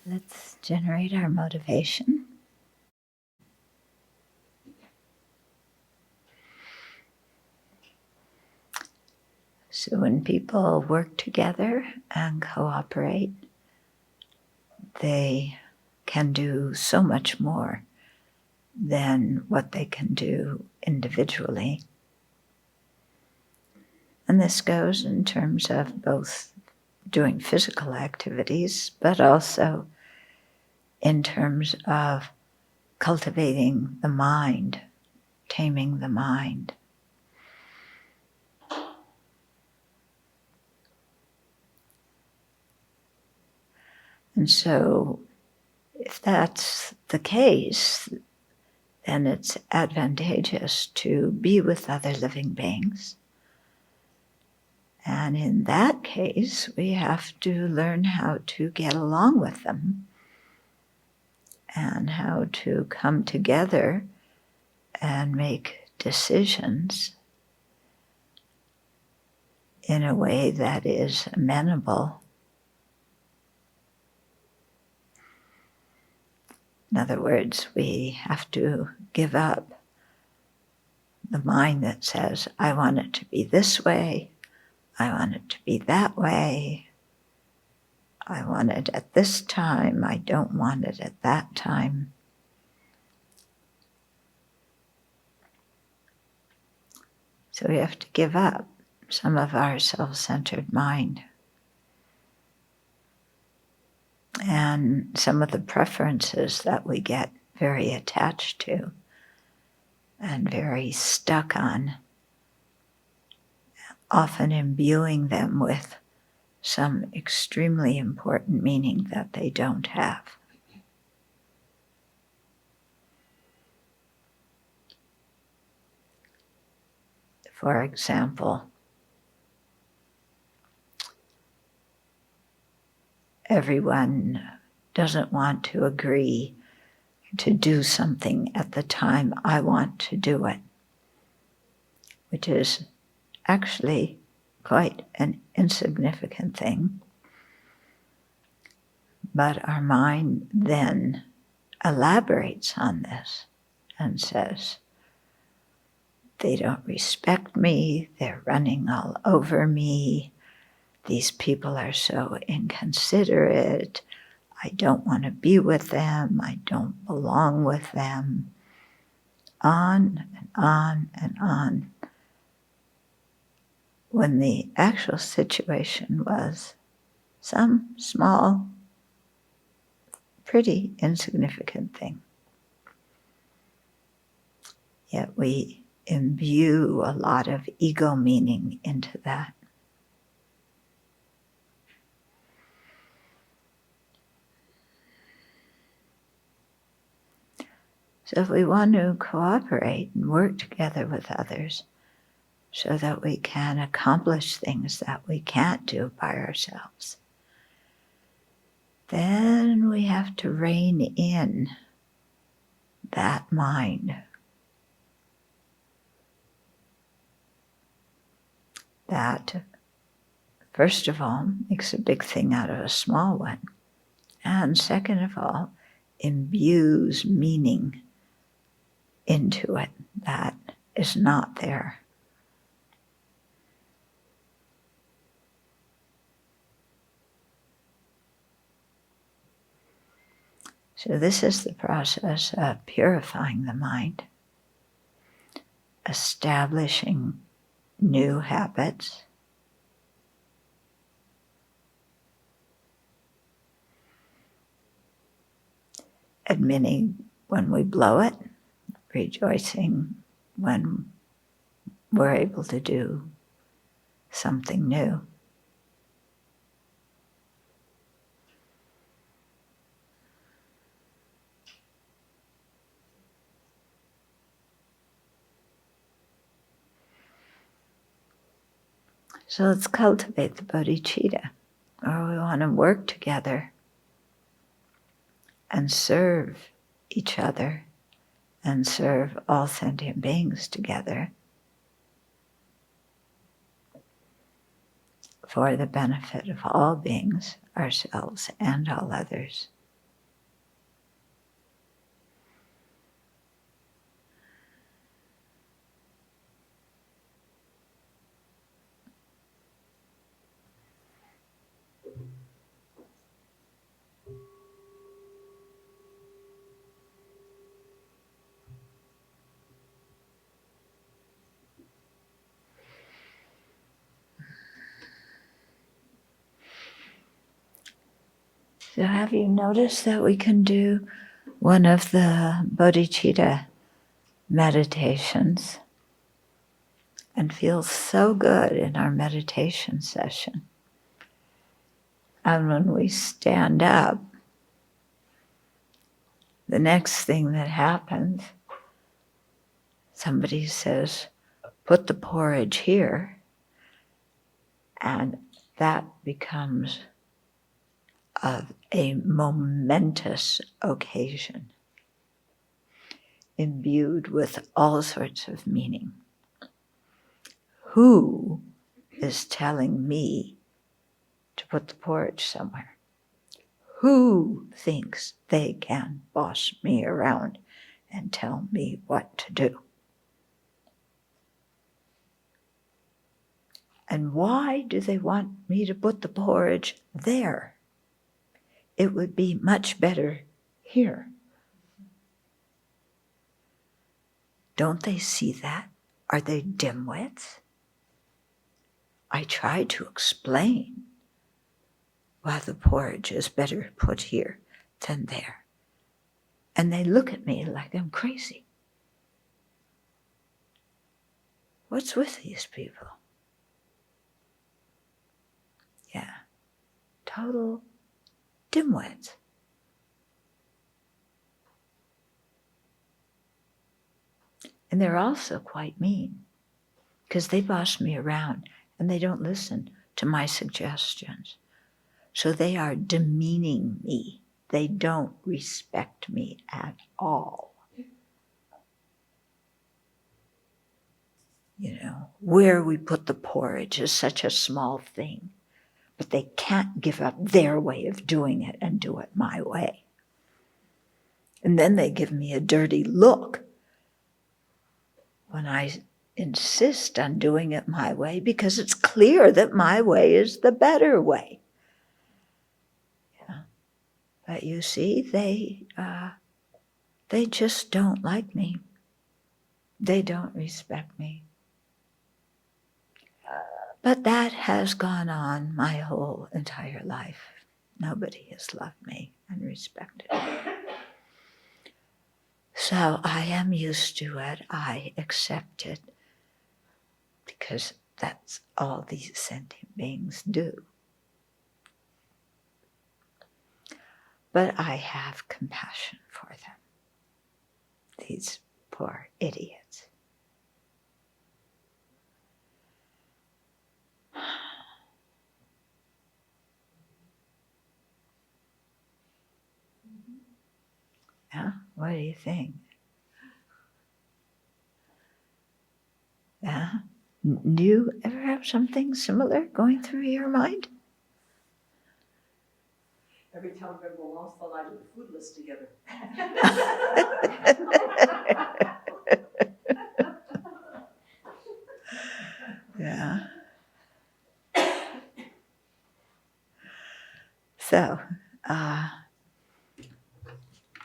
Let's generate our motivation. So when people work together and cooperate, they can do so much more than what they can do individually. And this goes in terms of both doing physical activities, but also in terms of cultivating the mind, taming the mind. And so if that's the case, then it's advantageous to be with other living beings. And in that case, we have to learn how to get along with them and how to come together and make decisions in a way that is amenable. In other words, we have to give up the mind that says, I want it to be this way, I want it to be that way, I want it at this time, I don't want it at that time. So we have to give up some of our self-centered mind and some of the preferences that we get very attached to and very stuck on, often imbuing them with some extremely important meaning that they don't have. For example, everyone doesn't want to agree to do something at the time I want to do it, which is actually quite an insignificant thing. But our mind then elaborates on this and says, they don't respect me, they're running all over me, these people are so inconsiderate, I don't want to be with them, I don't belong with them, on and on and on. When the actual situation was some small, pretty insignificant thing. Yet we imbue a lot of ego meaning into that. So if we want to cooperate and work together with others so that we can accomplish things that we can't do by ourselves, then we have to rein in that mind. That, first of all, makes a big thing out of a small one. And second of all, imbues meaning into it that is not there. So this is the process of purifying the mind, establishing new habits, admitting when we blow it, rejoicing when we're able to do something new. So let's cultivate the bodhicitta, or we want to work together and serve each other and serve all sentient beings together for the benefit of all beings, ourselves and all others. So have you noticed that we can do one of the bodhicitta meditations and feel so good in our meditation session? And when we stand up, the next thing that happens, somebody says, put the porridge here, and that becomes a momentous occasion, imbued with all sorts of meaning. Who is telling me to put the porridge somewhere? Who thinks they can boss me around and tell me what to do? And why do they want me to put the porridge there? It would be much better here. Don't they see that? Are they dimwits? I try to explain why the porridge is better put here than there. And they look at me like I'm crazy. What's with these people? Yeah, total dimwits. And they're also quite mean because they boss me around and they don't listen to my suggestions. So they are demeaning me. They don't respect me at all. You know, where we put the porridge is such a small thing, but they can't give up their way of doing it and do it my way. And then they give me a dirty look when I insist on doing it my way, because it's clear that my way is the better way. Yeah. But you see, they just don't like me. They don't respect me. But that has gone on my whole entire life. Nobody has loved me and respected me. So I am used to it. I accept it because that's all these sentient beings do. But I have compassion for them, these poor idiots. Yeah, what do you think? Yeah, do you ever have something similar going through your mind? Every time Venerable Monks thought I did the food list together. Yeah. So,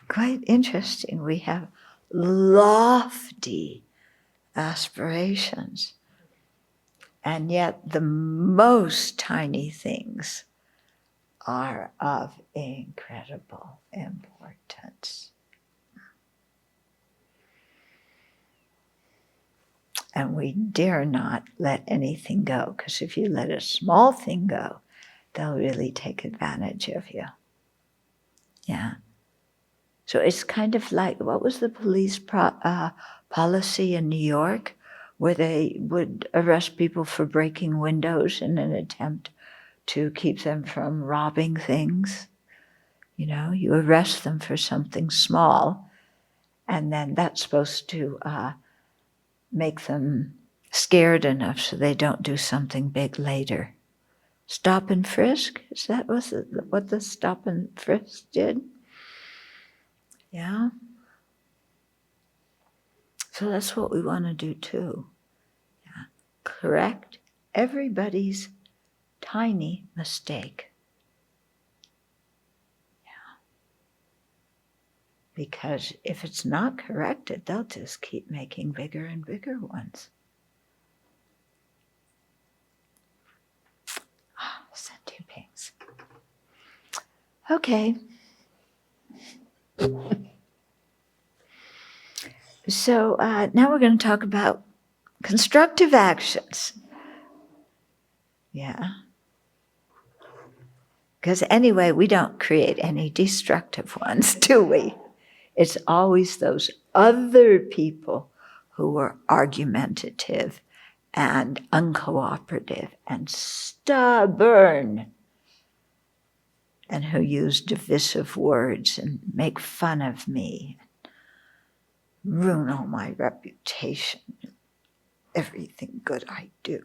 quite interesting. We have lofty aspirations, and yet the most tiny things are of incredible importance. And we dare not let anything go, because if you let a small thing go, they'll really take advantage of you. Yeah. So it's kind of like, what was the police policy in New York, where they would arrest people for breaking windows in an attempt to keep them from robbing things? You know, you arrest them for something small, and then that's supposed to make them scared enough so they don't do something big later. Stop and frisk? Is that what the stop and frisk did? Yeah. So that's what we want to do too. Yeah. Correct everybody's tiny mistake. Yeah. Because if it's not corrected, they'll just keep making bigger and bigger ones. Sentient beings. Okay. So now we're going to talk about constructive actions. Yeah. Because anyway, we don't create any destructive ones, do we? It's always those other people who are argumentative and uncooperative and stubborn and who use divisive words and make fun of me, ruin all my reputation, everything good I do.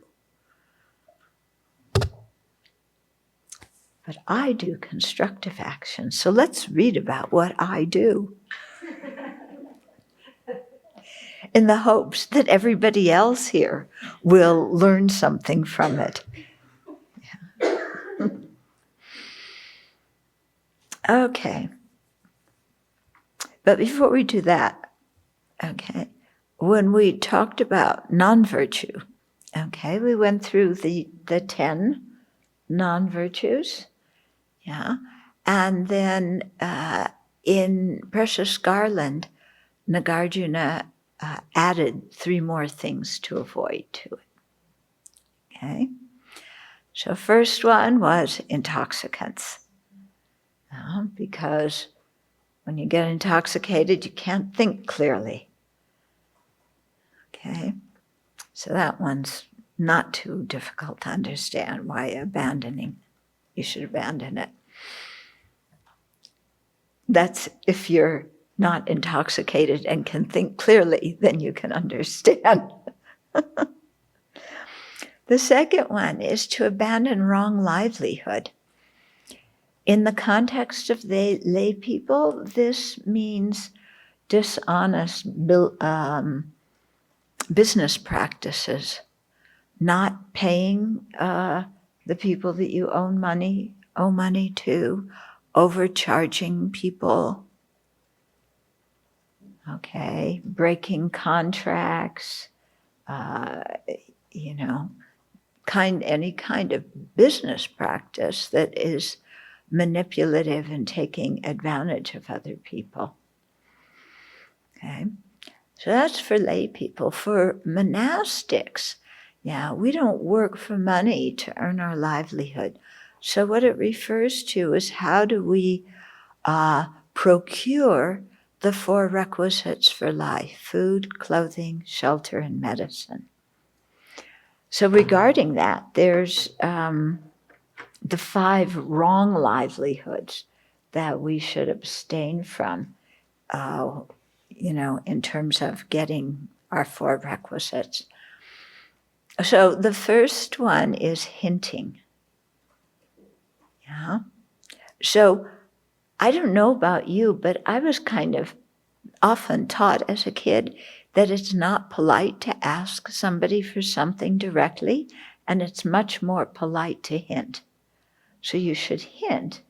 But I do constructive action, so let's read about what I do in the hopes that everybody else here will learn something from it. Yeah. Okay. But before we do that, okay, when we talked about non-virtue, okay, we went through the 10 non-virtues, yeah, and then in Precious Garland, Nagarjuna added 3 more things to avoid to it. Okay, so first one was intoxicants, because when you get intoxicated, you can't think clearly. Okay, so that one's not too difficult to understand why you should abandon it. That's if you're not intoxicated and can think clearly, then you can understand. The second one is to abandon wrong livelihood. In the context of the lay people, this means dishonest business practices, not paying the people that you owe money to, overcharging people, okay, breaking contracts, any kind of business practice that is manipulative and taking advantage of other people. Okay, so that's for lay people. For monastics, we don't work for money to earn our livelihood. So what it refers to is how do we procure the 4 requisites for life: food, clothing, shelter, and medicine. So regarding that, there's the 5 wrong livelihoods that we should abstain from, in terms of getting our 4 requisites. So the first one is hinting. Yeah. So I don't know about you, but I was kind of often taught as a kid that it's not polite to ask somebody for something directly, and it's much more polite to hint. So you should hint,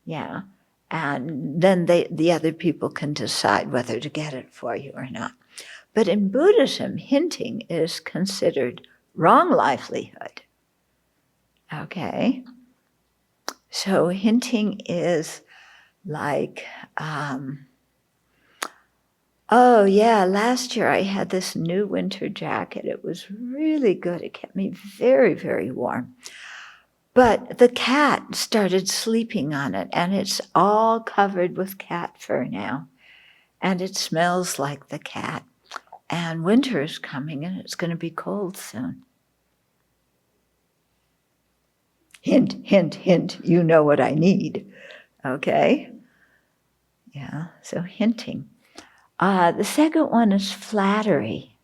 and then the other people can decide whether to get it for you or not. But in Buddhism, hinting is considered wrong livelihood. Okay? So hinting is like, last year I had this new winter jacket. It was really good. It kept me very, very warm. But the cat started sleeping on it, and it's all covered with cat fur now. And it smells like the cat. And winter is coming, and it's going to be cold soon. Hint, hint, hint, you know what I need. Okay? Yeah, so hinting. The second one is flattery.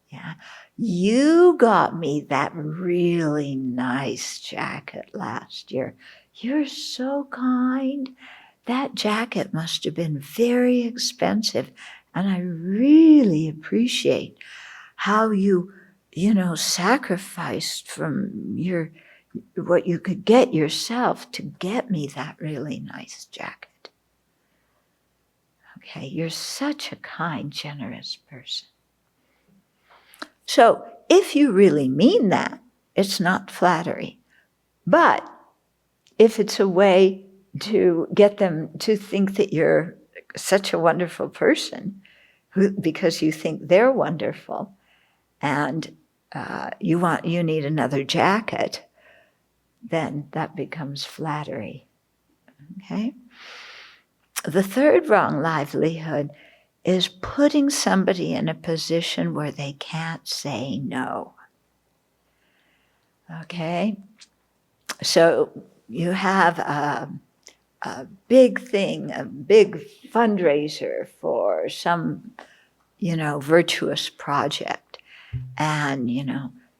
Yeah, you got me that really nice jacket last year. You're so kind. That jacket must have been very expensive, and I really appreciate how you sacrificed from what you could get yourself to get me that really nice jacket. Okay, you're such a kind, generous person. So if you really mean that, it's not flattery. But if it's a way to get them to think that you're such a wonderful person because you think they're wonderful, and you need another jacket, then that becomes flattery. Okay? The third wrong livelihood is putting somebody in a position where they can't say no. Okay? So you have a big thing, a big fundraiser for some, virtuous project. And,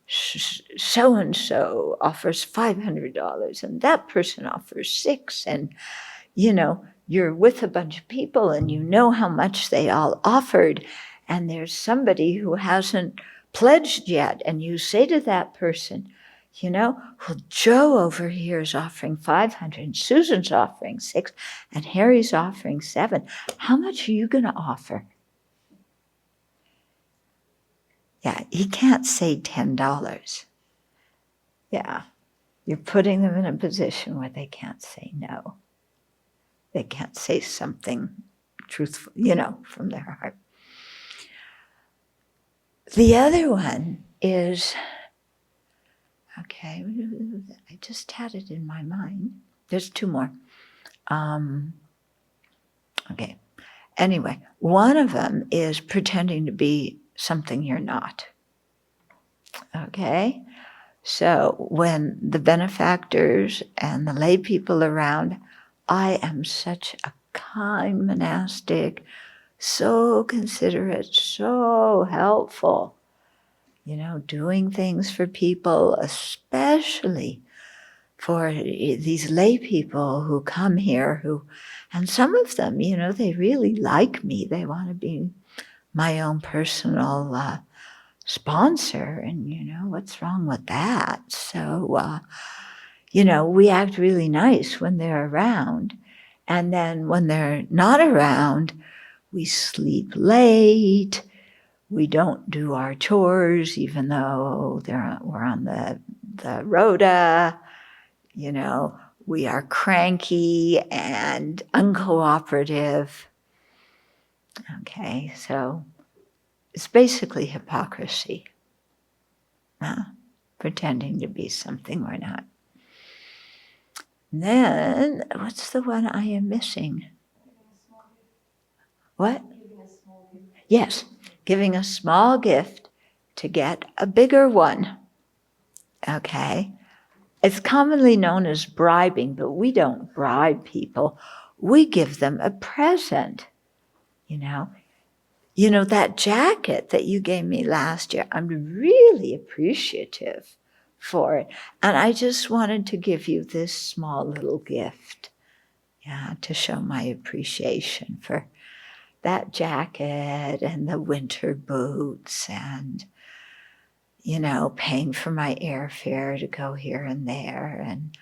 so-and-so offers $500 and that person offers $600. And, you're with a bunch of people and you know how much they all offered. And there's somebody who hasn't pledged yet. And you say to that person, well, Joe over here is offering $500 and Susan's offering $600 and Harry's offering $700. How much are you going to offer? Yeah, he can't say $10. Yeah, you're putting them in a position where they can't say no. They can't say something truthful, from their heart. The other one is, okay, I just had it in my mind. There's two more. Okay, anyway, one of them is pretending to be something you're not. Okay, so when the benefactors and the lay people around, I am such a kind monastic, so considerate, so helpful, doing things for people, especially for these lay people who come here and some of them, they really like me. They want to be my own personal sponsor, and what's wrong with that? So, we act really nice when they're around, and then when they're not around, we sleep late, we don't do our chores even though we're on the rota, we are cranky and uncooperative. Okay, so it's basically hypocrisy, pretending to be something we're not. And then, what's the one I am missing? What? Yes, giving a small gift to get a bigger one. Okay? It's commonly known as bribing, but we don't bribe people. We give them a present, that jacket that you gave me last year, I'm really appreciative for it. And I just wanted to give you this small little gift, to show my appreciation for that jacket and the winter boots and, paying for my airfare to go here and there. And,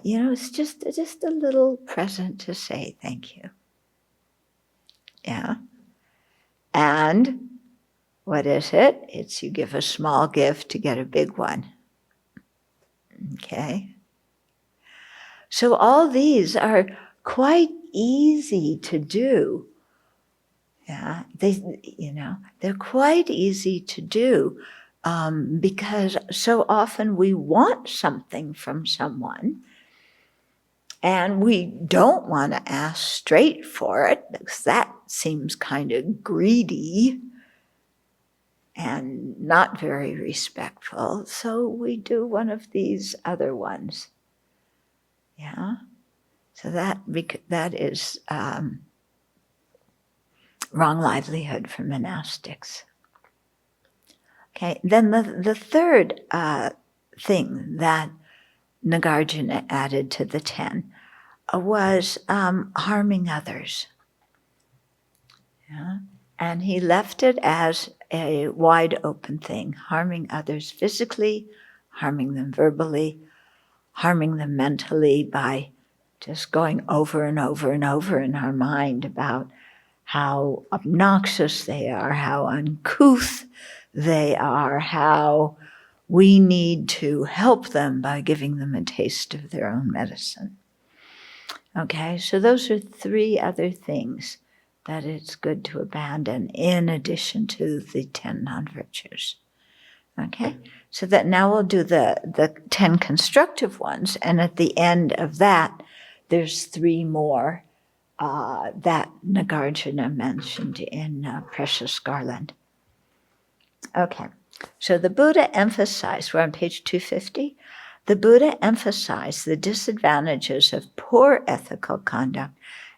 it's just a little present to say thank you. Yeah. And what is it? It's you give a small gift to get a big one. Okay? So all these are quite easy to do. Yeah, they're quite easy to do because so often we want something from someone and we don't want to ask straight for it because that seems kind of greedy and not very respectful. So we do one of these other ones. Yeah, so that is wrong livelihood for monastics. Okay, then the third thing that Nagarjuna added to the 10 was harming others. Yeah? And he left it as a wide open thing, harming others physically, harming them verbally, harming them mentally by just going over and over and over in our mind about how obnoxious they are, how uncouth they are, how we need to help them by giving them a taste of their own medicine. Okay, so those are 3 other things that it's good to abandon in addition to the 10 non-virtues. Okay, so that now we'll do the 10 constructive ones, and at the end of that, there's 3 more that Nagarjuna mentioned in Precious Garland. Okay, so the Buddha emphasized, we're on page 250, the Buddha emphasized the disadvantages of poor ethical conduct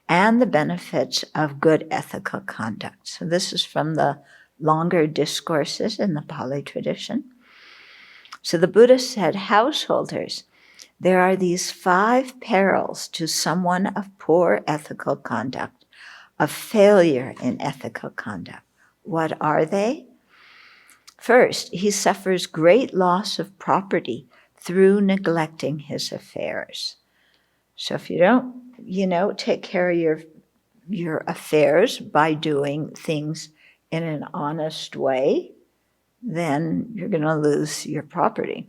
and the benefits of good ethical conduct. So this is from the longer discourses in the Pali tradition. So the Buddha said, householders, there are these 5 perils to someone of poor ethical conduct, of failure in ethical conduct. What are they? First, he suffers great loss of property through neglecting his affairs. So if you don't, take care of your affairs by doing things in an honest way, then you're going to lose your property.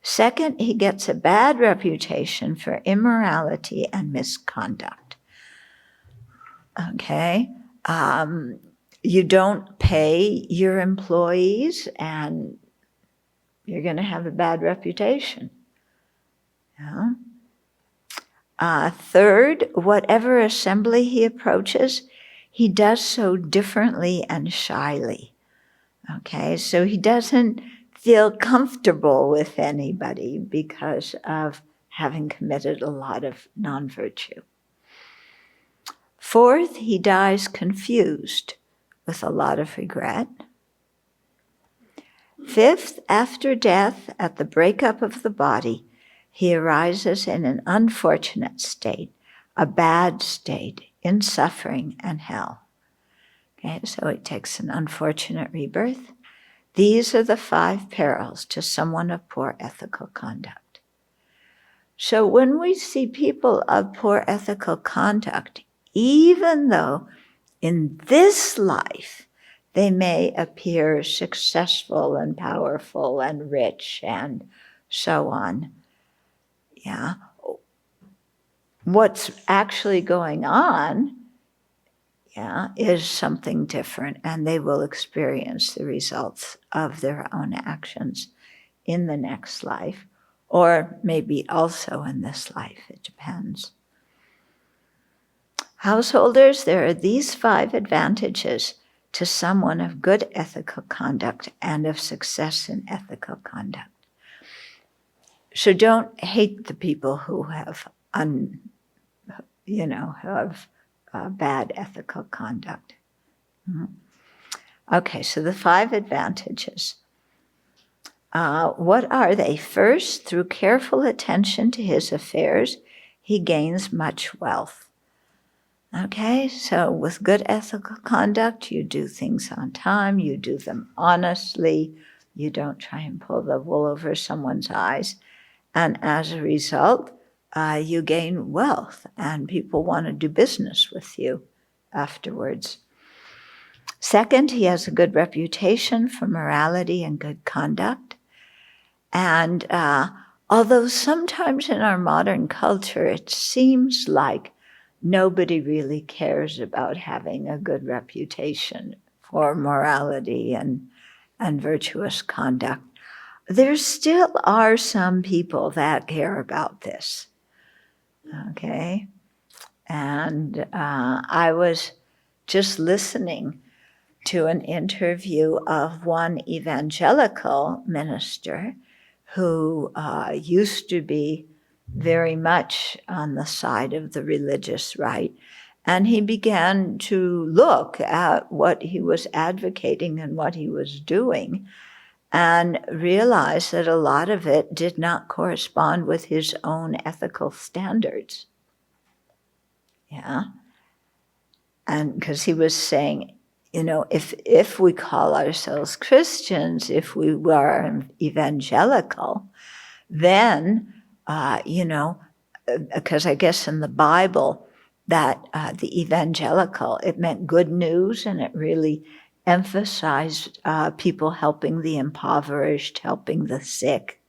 Second, he gets a bad reputation for immorality and misconduct. Okay? You don't pay your employees, and you're going to have a bad reputation. Yeah? Third, whatever assembly he approaches, he does so differently and shyly. Okay, so he doesn't feel comfortable with anybody because of having committed a lot of non-virtue. Fourth, he dies confused with a lot of regret. Fifth, after death, at the breakup of the body, he arises in an unfortunate state, a bad state, in suffering and hell. Okay, so it takes an unfortunate rebirth. These are the 5 perils to someone of poor ethical conduct. So when we see people of poor ethical conduct, even though in this life they may appear successful and powerful and rich and so on, yeah, what's actually going on, is something different, and they will experience the results of their own actions in the next life, or maybe also in this life, it depends. Householders, there are these 5 advantages to someone of good ethical conduct and of success in ethical conduct. So don't hate the people who have bad ethical conduct. Okay, so the 5 advantages. What are they? First, through careful attention to his affairs, he gains much wealth. Okay, so with good ethical conduct, you do things on time, you do them honestly, you don't try and pull the wool over someone's eyes, and as a result, you gain wealth, and people want to do business with you afterwards. Second, he has a good reputation for morality and good conduct. And although sometimes in our modern culture it seems like nobody really cares about having a good reputation for morality and virtuous conduct, there still are some people that care about this. Okay? And I was just listening to an interview of one evangelical minister who used to be very much on the side of the religious right. And he began to look at what he was advocating and what he was doing and realized that a lot of it did not correspond with his own ethical standards. Yeah. And because he was saying, if we call ourselves Christians, if we were evangelical, then, because I guess in the Bible that the evangelical, it meant good news, and it really emphasized people helping the impoverished, helping the sick.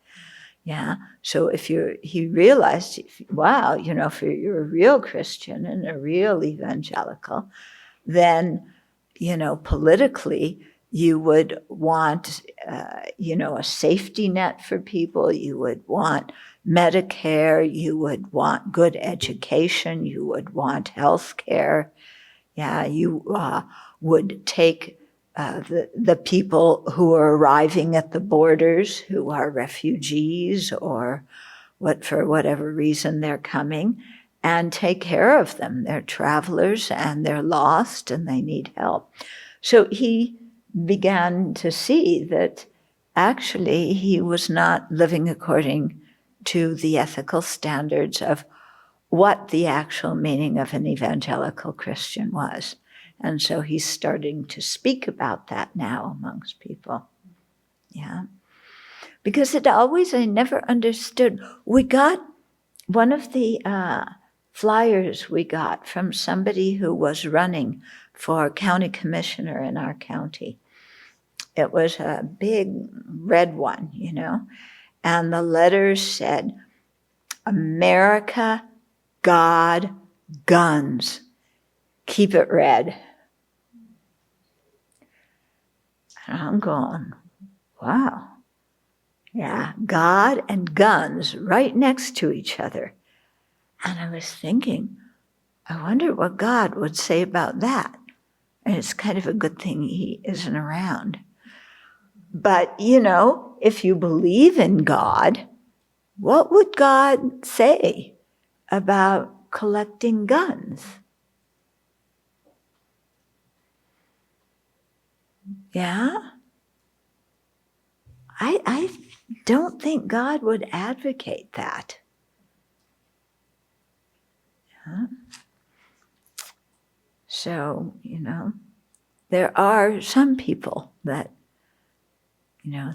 Yeah. So he realized, wow, if you're a real Christian and a real evangelical, then, politically, you would want, a safety net for people. You would want Medicare. You would want good education. You would health care. Yeah, you would take the people who are arriving at the borders, who are refugees or for whatever reason they're coming, and take care of them. They're travelers and they're lost and they need help. So he began to see that actually he was not living according to the ethical standards of what the actual meaning of an evangelical Christian was. And so he's starting to speak about that now amongst people. Yeah. Because I never understood. We got one of the flyers we got from somebody who was running for county commissioner in our county. It was a big red one, and the letters said, America, God, guns. Keep it red. And I'm going, wow. Yeah, God and guns right next to each other. And I was thinking, I wonder what God would say about that. And it's kind of a good thing he isn't around. But, if you believe in God, what would God say about collecting guns? Yeah? I don't think God would advocate that. Yeah. So, there are some people that,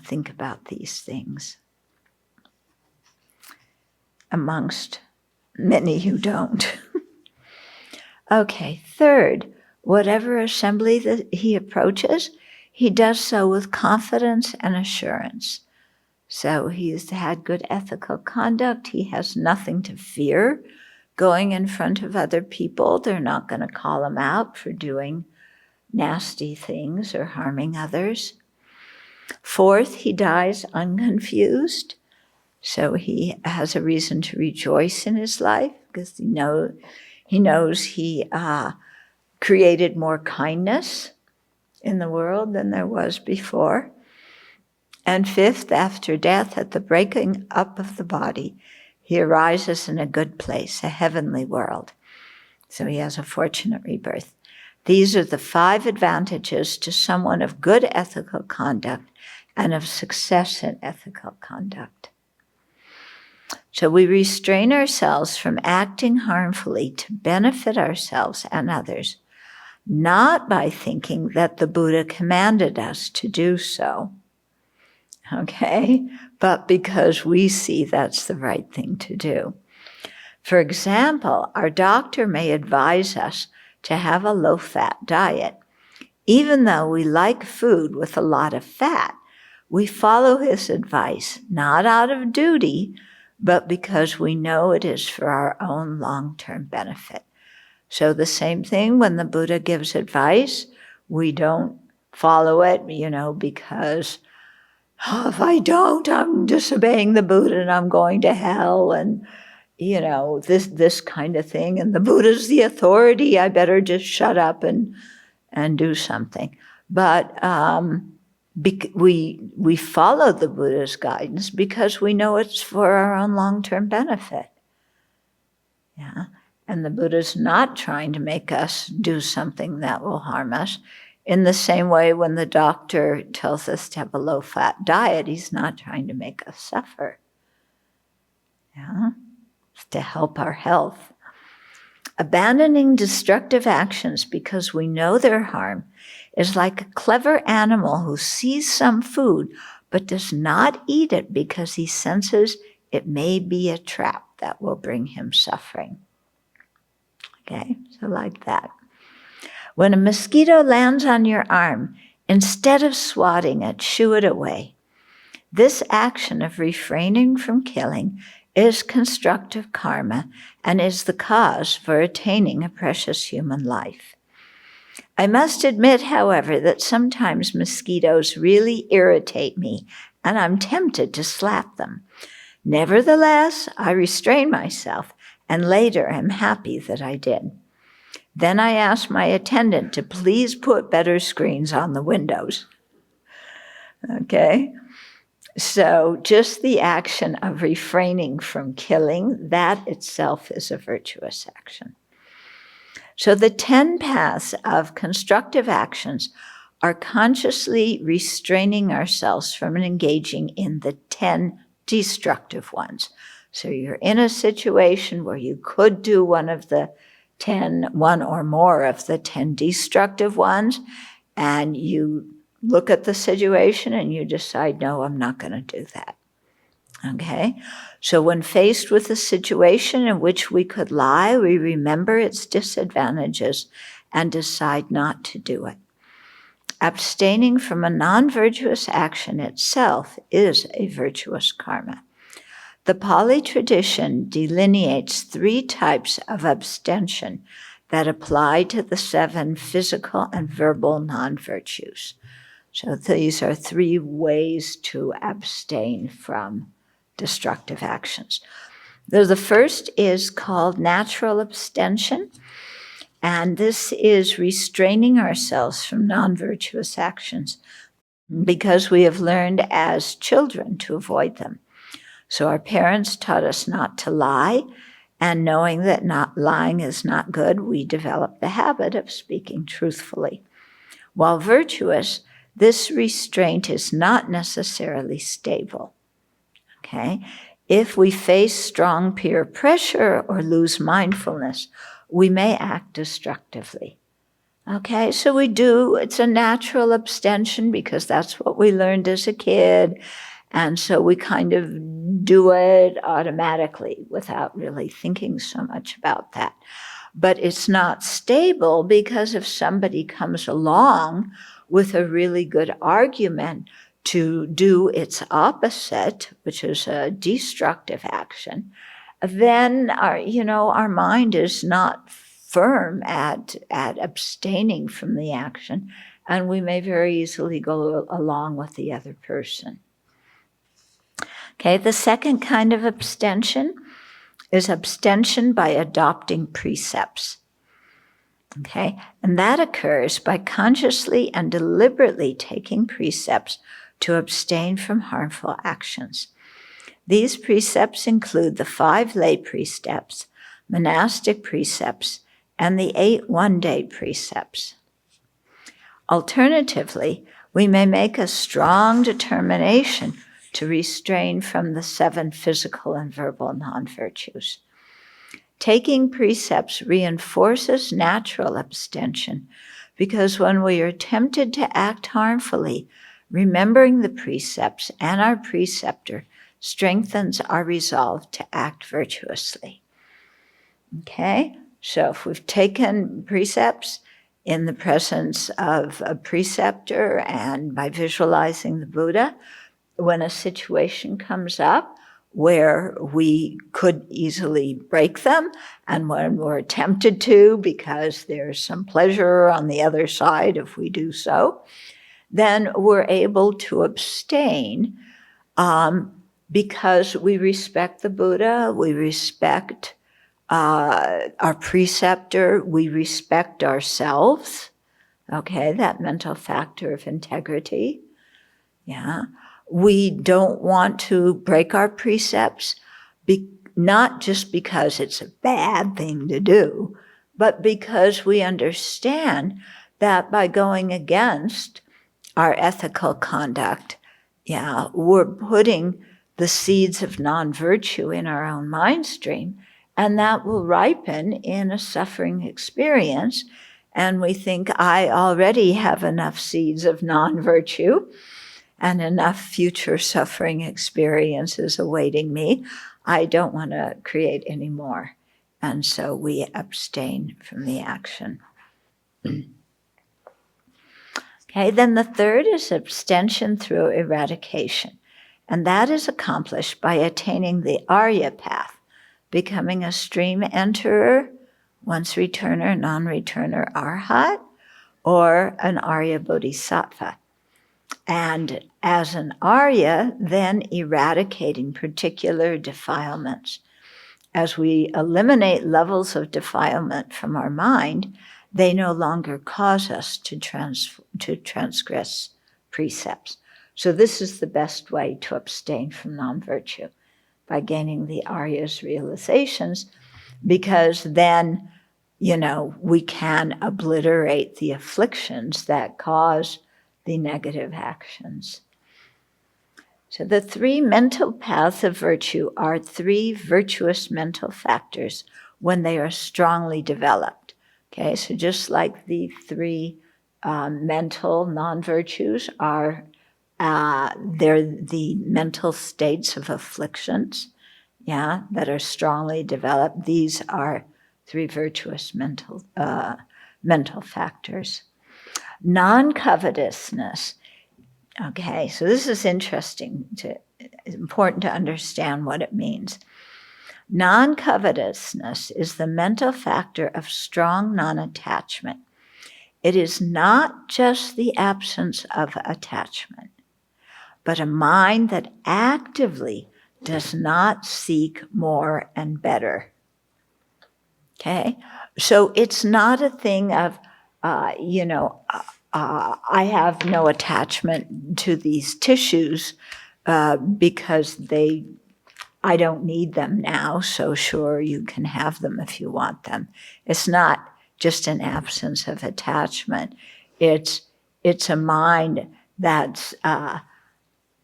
think about these things, amongst many who don't. Okay, third, whatever assembly that he approaches, he does so with confidence and assurance. So he's had good ethical conduct. He has nothing to fear going in front of other people. They're not going to call him out for doing nasty things or harming others. Fourth, he dies unconfused. So he has a reason to rejoice in his life because he knows he created more kindness in the world than there was before. And fifth, after death, at the breaking up of the body, he arises in a good place, a heavenly world. So he has a fortunate rebirth. These are the 5 advantages to someone of good ethical conduct and of success in ethical conduct. So we restrain ourselves from acting harmfully to benefit ourselves and others, not by thinking that the Buddha commanded us to do so, okay, but because we see that's the right thing to do. For example, our doctor may advise us to have a low-fat diet. Even though we like food with a lot of fat, we follow his advice, not out of duty, but because we know it is for our own long-term benefit. So the same thing when the Buddha gives advice, we don't follow it, because if I don't, I'm disobeying the Buddha and I'm going to hell and, this kind of thing. And the Buddha's the authority. I better just shut up and do something. But we follow the Buddha's guidance because we know it's for our own long-term benefit. Yeah. And the Buddha's not trying to make us do something that will harm us. In the same way, when the doctor tells us to have a low-fat diet, he's not trying to make us suffer. Yeah? It's to help our health. Abandoning destructive actions because we know their harm is like a clever animal who sees some food but does not eat it because he senses it may be a trap that will bring him suffering. Okay, so like that. When a mosquito lands on your arm, Instead of swatting it, shoo it away. This action of refraining from killing is constructive karma and is the cause for attaining a precious human life. I must admit, however, that sometimes mosquitoes really irritate me, and I'm tempted to slap them. Nevertheless, I restrain myself, and later am happy that I did. Then I ask my attendant to please put better screens on the windows. Okay? So just the action of refraining from killing, that itself is a virtuous action. So the 10 paths of constructive actions are consciously restraining ourselves from engaging in the 10 destructive ones. So you're in a situation where you could do one or more of the 10 destructive ones, and you look at the situation and you decide, no, I'm not going to do that. Okay? So when faced with a situation in which we could lie, we remember its disadvantages and decide not to do it. Abstaining from a non-virtuous action itself is a virtuous karma. The Pali tradition delineates 3 types of abstention that apply to the 7 physical and verbal non-virtues. So these are 3 ways to abstain from destructive actions. The first is called natural abstention, and this is restraining ourselves from non-virtuous actions because we have learned as children to avoid them. So our parents taught us not to lie, and knowing that not lying is not good, we develop the habit of speaking truthfully. While virtuous, this restraint is not necessarily stable. Okay? If we face strong peer pressure or lose mindfulness, we may act destructively. Okay, so it's a natural abstention because that's what we learned as a kid. And so we kind of do it automatically without really thinking so much about that. But it's not stable because if somebody comes along with a really good argument to do its opposite, which is a destructive action, then our mind is not firm at abstaining from the action, and we may very easily go along with the other person. Okay, the second kind of abstention is abstention by adopting precepts. Okay, and that occurs by consciously and deliberately taking precepts to abstain from harmful actions. These precepts include the 5 lay precepts, monastic precepts, and the 8 one-day precepts. Alternatively, we may make a strong determination to restrain from the 7 physical and verbal non-virtues. Taking precepts reinforces natural abstention because when we are tempted to act harmfully, remembering the precepts and our preceptor strengthens our resolve to act virtuously. Okay, so if we've taken precepts in the presence of a preceptor and by visualizing the Buddha, when a situation comes up where we could easily break them, and when we're tempted to because there's some pleasure on the other side if we do so, then we're able to abstain because we respect the Buddha, we respect our preceptor, we respect ourselves, okay, that mental factor of integrity, yeah. We don't want to break our precepts, not just because it's a bad thing to do, but because we understand that by going against our ethical conduct, yeah, we're putting the seeds of non-virtue in our own mind stream, and that will ripen in a suffering experience. And we think, I already have enough seeds of non-virtue and enough future suffering experiences awaiting me. I don't want to create any more. And so we abstain from the action. Okay, Okay, then the third is abstention through eradication. And that is accomplished by attaining the Arya path, becoming a stream enterer, once returner, non-returner arhat, or an Arya bodhisattva. And as an Arya, then eradicating particular defilements. As we eliminate levels of defilement from our mind, they no longer cause us to transgress precepts. So this is the best way to abstain from non-virtue, by gaining the Arya's realizations, because then, we can obliterate the afflictions that cause the negative actions. So the three mental paths of virtue are three virtuous mental factors when they are strongly developed. Okay, so just like the three mental non-virtues are, they're the mental states of afflictions, that are strongly developed. These are three virtuous mental factors. Non-covetousness. Okay, so this is interesting. It's important to understand what it means. Non-covetousness is the mental factor of strong non-attachment. It is not just the absence of attachment, but a mind that actively does not seek more and better. Okay, so it's not a thing of, I have no attachment to these tissues because I don't need them now, so sure, you can have them if you want them. It's not just an absence of attachment. It's a mind that's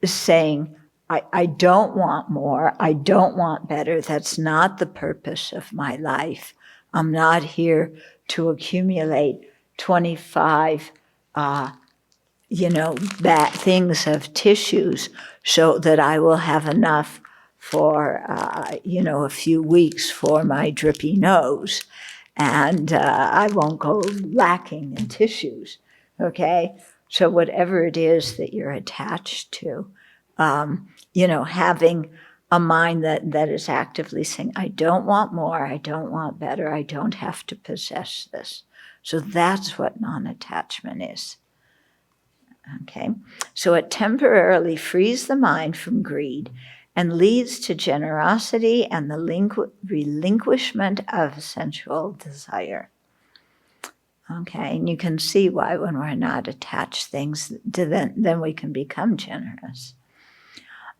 saying, I don't want more, I don't want better. That's not the purpose of my life. I'm not here to accumulate 25 things of tissues so that I will have enough for, a few weeks for my drippy nose, and I won't go lacking in tissues, okay? So whatever it is that you're attached to, having a mind that is actively saying, I don't want more, I don't want better, I don't have to possess this. So that's what non-attachment is. Okay, so it temporarily frees the mind from greed and leads to generosity and the relinquishment of sensual desire. Okay, and you can see why when we're not attached things to then we can become generous.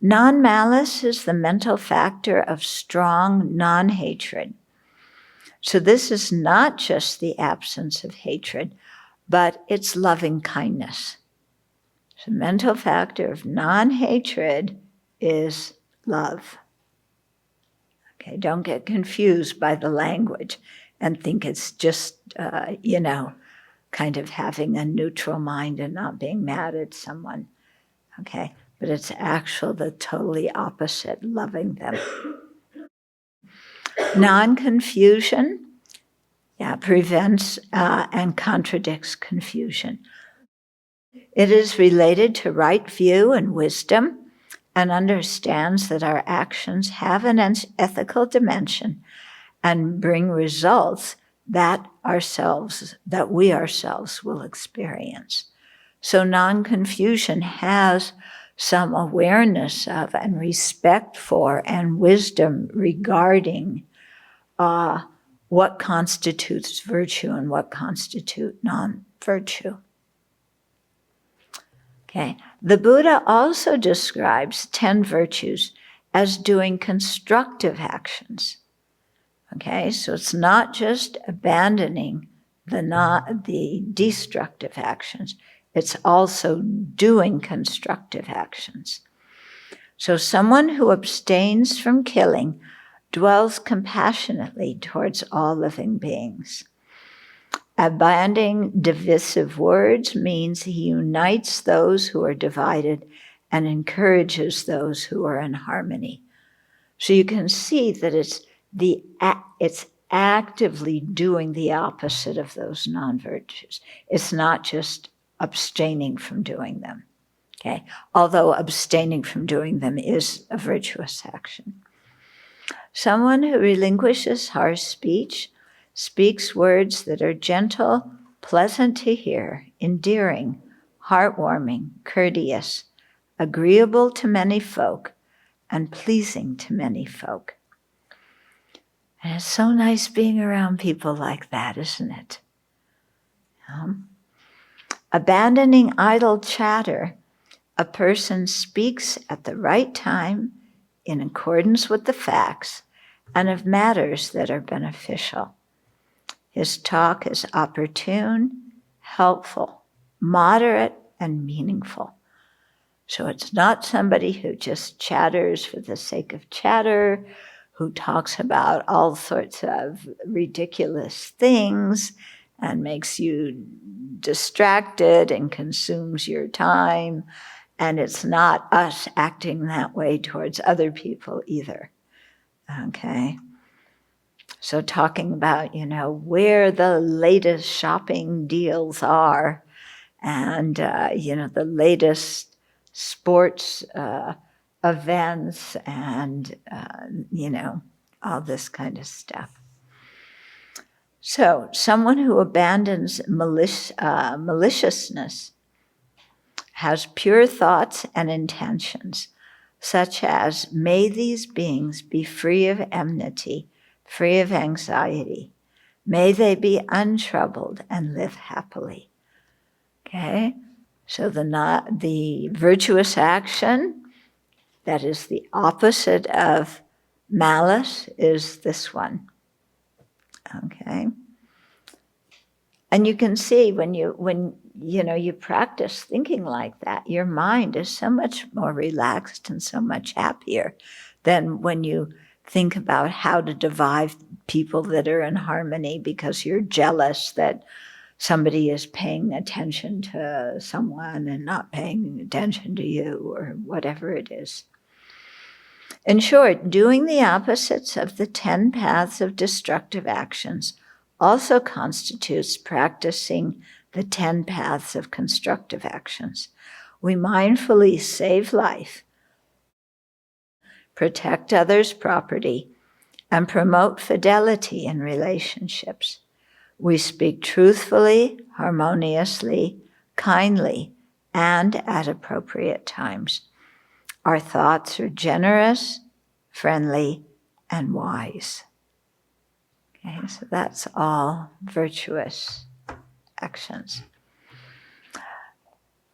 Non-malice is the mental factor of strong non-hatred. So this is not just the absence of hatred, but it's loving kindness. So mental factor of non-hatred is love. Okay, don't get confused by the language and think it's just, kind of having a neutral mind and not being mad at someone. Okay, but it's actually the totally opposite, loving them. Non-confusion, prevents and contradicts confusion. It is related to right view and wisdom, and understands that our actions have an ethical dimension and bring results that we ourselves will experience. So non-confusion has some awareness of and respect for and wisdom regarding what constitutes virtue and what constitutes non-virtue. Okay. The Buddha also describes 10 virtues as doing constructive actions. Okay, so it's not just abandoning the destructive actions, it's also doing constructive actions. So someone who abstains from killing dwells compassionately towards all living beings. Abandoning divisive words means he unites those who are divided and encourages those who are in harmony. So you can see that it's actively doing the opposite of those non-virtues. It's not just abstaining from doing them. Okay, although abstaining from doing them is a virtuous action. Someone who relinquishes harsh speech speaks words that are gentle, pleasant to hear, endearing, heartwarming, courteous, agreeable to many folk, and pleasing to many folk. And it's so nice being around people like that, isn't it? Abandoning idle chatter, a person speaks at the right time in accordance with the facts and of matters that are beneficial. His talk is opportune, helpful, moderate, and meaningful. So it's not somebody who just chatters for the sake of chatter, who talks about all sorts of ridiculous things and makes you distracted and consumes your time. And it's not us acting that way towards other people either. Okay? So talking about, where the latest shopping deals are and, the latest sports events and, all this kind of stuff. So someone who abandons maliciousness has pure thoughts and intentions, such as, may these beings be free of enmity, free of anxiety. May they be untroubled and live happily. Okay? So the virtuous action, that is the opposite of malice, is this one. Okay? And you can see when you practice thinking like that, your mind is so much more relaxed and so much happier than when you think about how to divide people that are in harmony because you're jealous that somebody is paying attention to someone and not paying attention to you or whatever it is. In short, doing the opposites of the 10 paths of destructive actions also constitutes practicing the 10 paths of constructive actions. We mindfully save life, protect others' property, and promote fidelity in relationships. We speak truthfully, harmoniously, kindly, and at appropriate times. Our thoughts are generous, friendly, and wise. Okay, so that's all virtuous actions.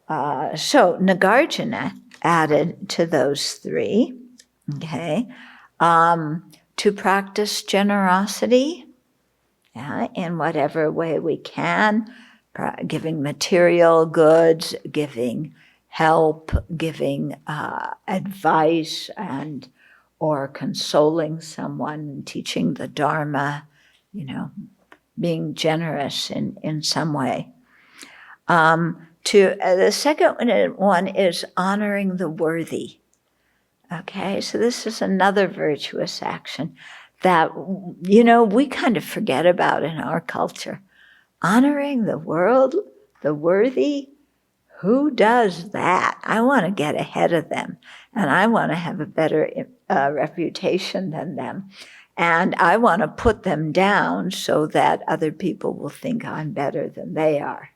So Nagarjuna added to those three, okay, to practice generosity, in whatever way we can, giving material goods, giving help, giving advice, or consoling someone, teaching the Dharma, being generous in some way. The second one is honoring the worthy. Okay, so this is another virtuous action that, we kind of forget about in our culture. Honoring the worthy, who does that? I want to get ahead of them, and I want to have a better reputation than them. And I want to put them down so that other people will think I'm better than they are.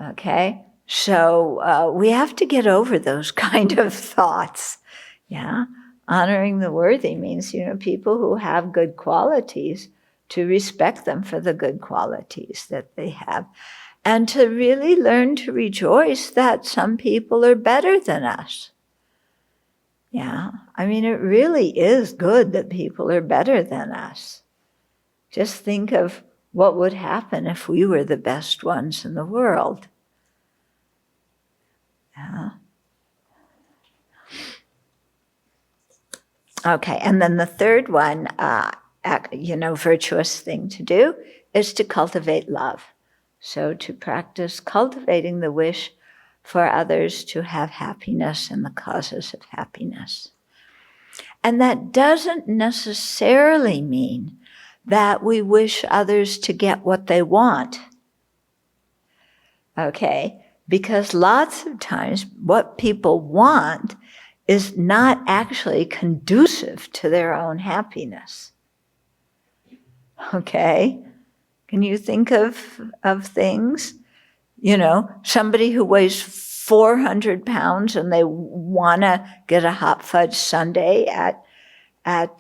Okay? So we have to get over those kind of thoughts. Yeah? Honoring the worthy means, people who have good qualities, to respect them for the good qualities that they have. And to really learn to rejoice that some people are better than us. Yeah, I mean, it really is good that people are better than us. Just think of what would happen if we were the best ones in the world. Yeah. Okay, and then the third one, virtuous thing to do is to cultivate love. So to practice cultivating the wish for others to have happiness and the causes of happiness. And that doesn't necessarily mean that we wish others to get what they want. Okay? Because lots of times what people want is not actually conducive to their own happiness. Okay? Can you think of things? You know, somebody who weighs 400 pounds and they want to get a hot fudge sundae at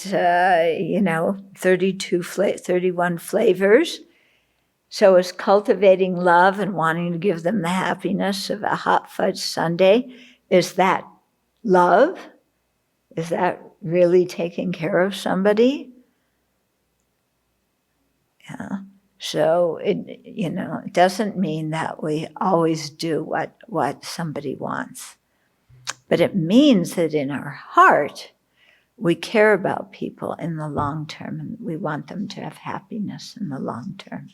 31 flavors. So is cultivating love and wanting to give them the happiness of a hot fudge sundae, is that love? Is that really taking care of somebody? Yeah. So it doesn't mean that we always do what somebody wants. But it means that in our heart, we care about people in the long term, and we want them to have happiness in the long term.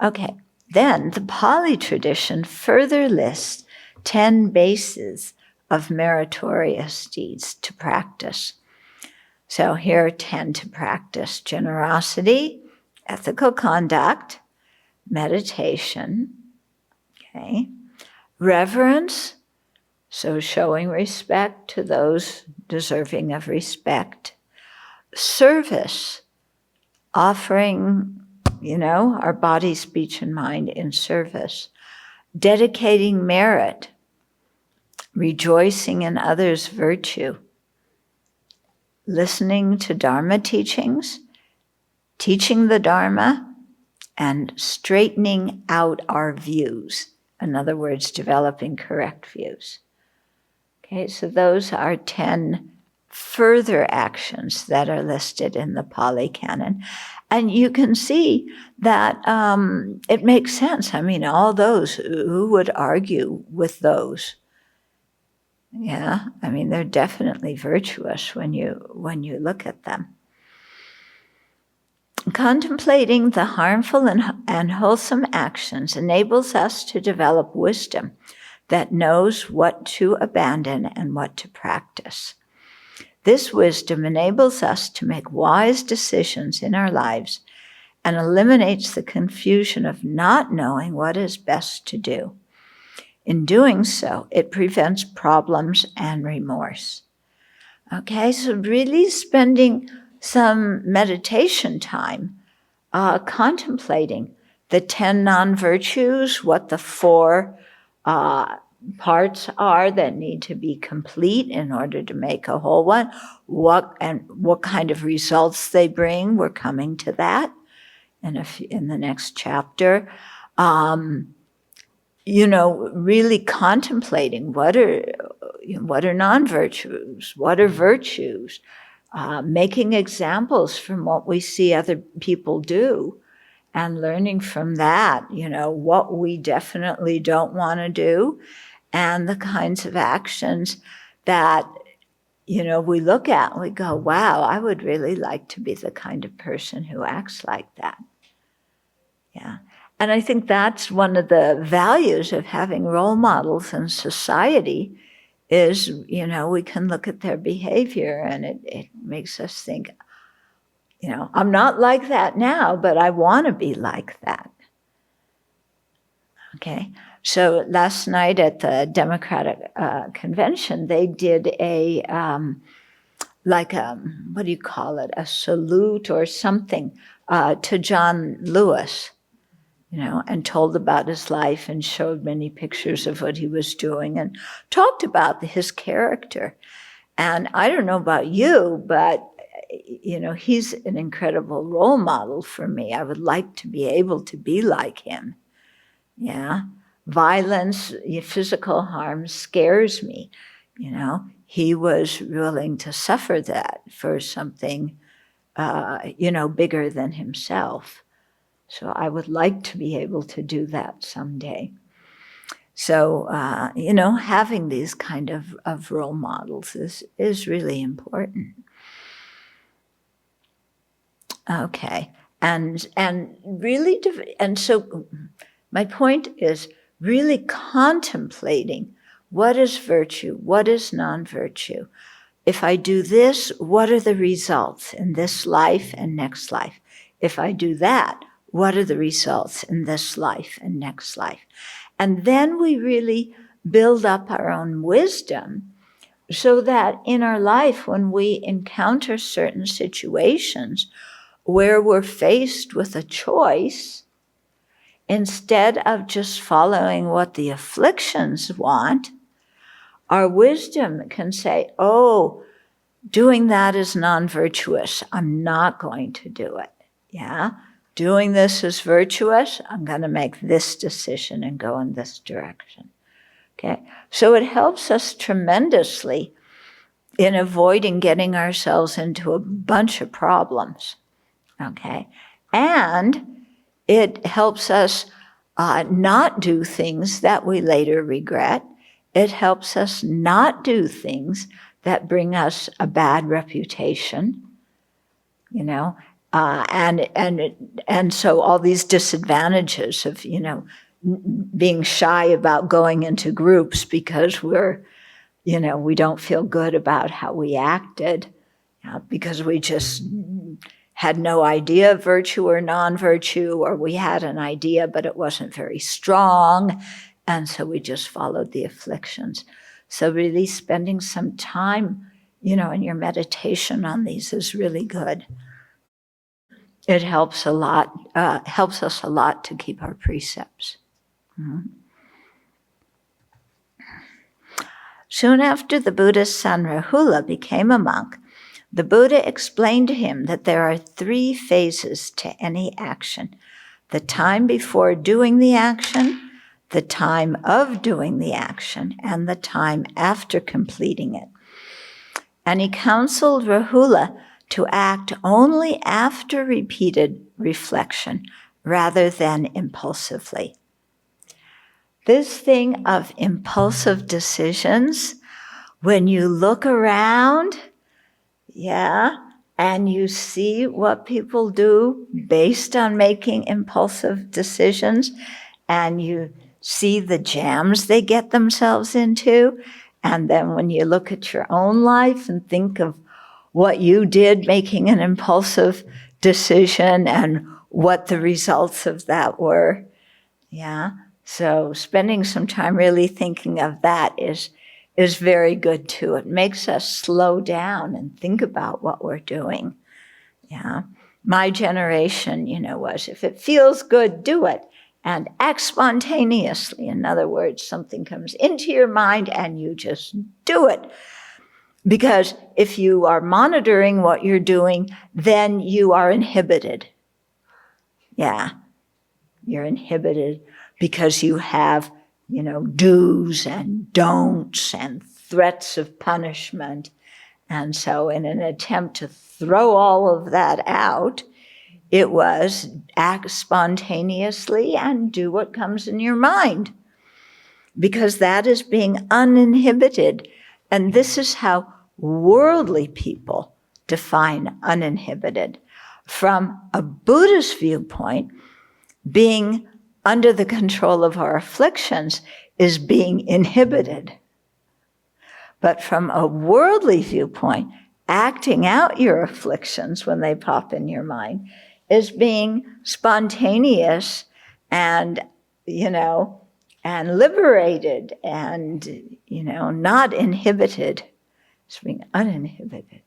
Okay, then the Pali tradition further lists 10 bases of meritorious deeds to practice. So here are 10 to practice: generosity, ethical conduct, meditation, okay, reverence, so showing respect to those deserving of respect, service, offering, our body, speech, and mind in service, dedicating merit, rejoicing in others' virtue, listening to Dharma teachings, teaching the Dharma, and straightening out our views. In other words, developing correct views. Okay, so those are 10 further actions that are listed in the Pali Canon. And you can see that it makes sense. I mean, all those who would argue with those, yeah, I mean, they're definitely virtuous when you look at them. Contemplating the harmful and wholesome actions enables us to develop wisdom that knows what to abandon and what to practice. This wisdom enables us to make wise decisions in our lives and eliminates the confusion of not knowing what is best to do. In doing so, it prevents problems and remorse. Okay, so really spending some meditation time contemplating the 10 non-virtues, what the 4 parts are that need to be complete in order to make a whole one, what kind of results they bring. We're coming to that in the next chapter. Really contemplating what are non-virtues, what are virtues, making examples from what we see other people do, and learning from that, what we definitely don't want to do, and the kinds of actions that, we look at and we go, wow, I would really like to be the kind of person who acts like that. Yeah. And I think that's one of the values of having role models in society is, we can look at their behavior and it makes us think, I'm not like that now, but I want to be like that. Okay, so last night at the Democratic Convention, they did a salute or something to John Lewis, and told about his life and showed many pictures of what he was doing and talked about his character. And I don't know about you, but he's an incredible role model for me. I would like to be able to be like him. Yeah. Violence, physical harm scares me. He was willing to suffer that for something, bigger than himself. So I would like to be able to do that someday. So, having these kind of role models is really important. Okay, and really, and so my point is really contemplating what is virtue, what is non-virtue. If I do this, what are the results in this life and next life? If I do that, what are the results in this life and next life? And then we really build up our own wisdom so that in our life, when we encounter certain situations where we're faced with a choice, instead of just following what the afflictions want, our wisdom can say, oh, doing that is non-virtuous. I'm not going to do it. Yeah? Doing this is virtuous. I'm going to make this decision and go in this direction. Okay? So it helps us tremendously in avoiding getting ourselves into a bunch of problems. Okay? And it helps us not do things that we later regret. It helps us not do things that bring us a bad reputation, you know, and so all these disadvantages of, you know, being shy about going into groups because we're, you know, we don't feel good about how we acted, because we just had no idea of virtue or non-virtue, or we had an idea but it wasn't very strong, and so we just followed the afflictions. So really spending some time, you know, in your meditation on these is really good. It helps a lot, helps us a lot to keep our precepts. Mm-hmm. Soon after the Buddha's son Rahula became a monk, the Buddha explained to him that there are 3 phases to any action: the time before doing the action, the time of doing the action, and the time after completing it. And he counseled Rahula to act only after repeated reflection rather than impulsively. This thing of impulsive decisions, when you look around, and you see what people do based on making impulsive decisions, and you see the jams they get themselves into, and then when you look at your own life and think of what you did making an impulsive decision and what the results of that were, so spending some time really thinking of that is very good too. It makes us slow down and think about what we're doing. My generation, you know, was if it feels good, do it. And act spontaneously. In other words, something comes into your mind and you just do it. Because if you are monitoring what you're doing, then you are inhibited. You're inhibited because you have, you know, do's and don'ts and threats of punishment. And so in an attempt to throw all of that out, it was act spontaneously and do what comes in your mind, because that is being uninhibited. And this is how worldly people define uninhibited. From a Buddhist viewpoint, being under the control of our afflictions is being inhibited. But from a worldly viewpoint, acting out your afflictions when they pop in your mind is being spontaneous and, you know, and liberated and, you know, not inhibited. It's being uninhibited.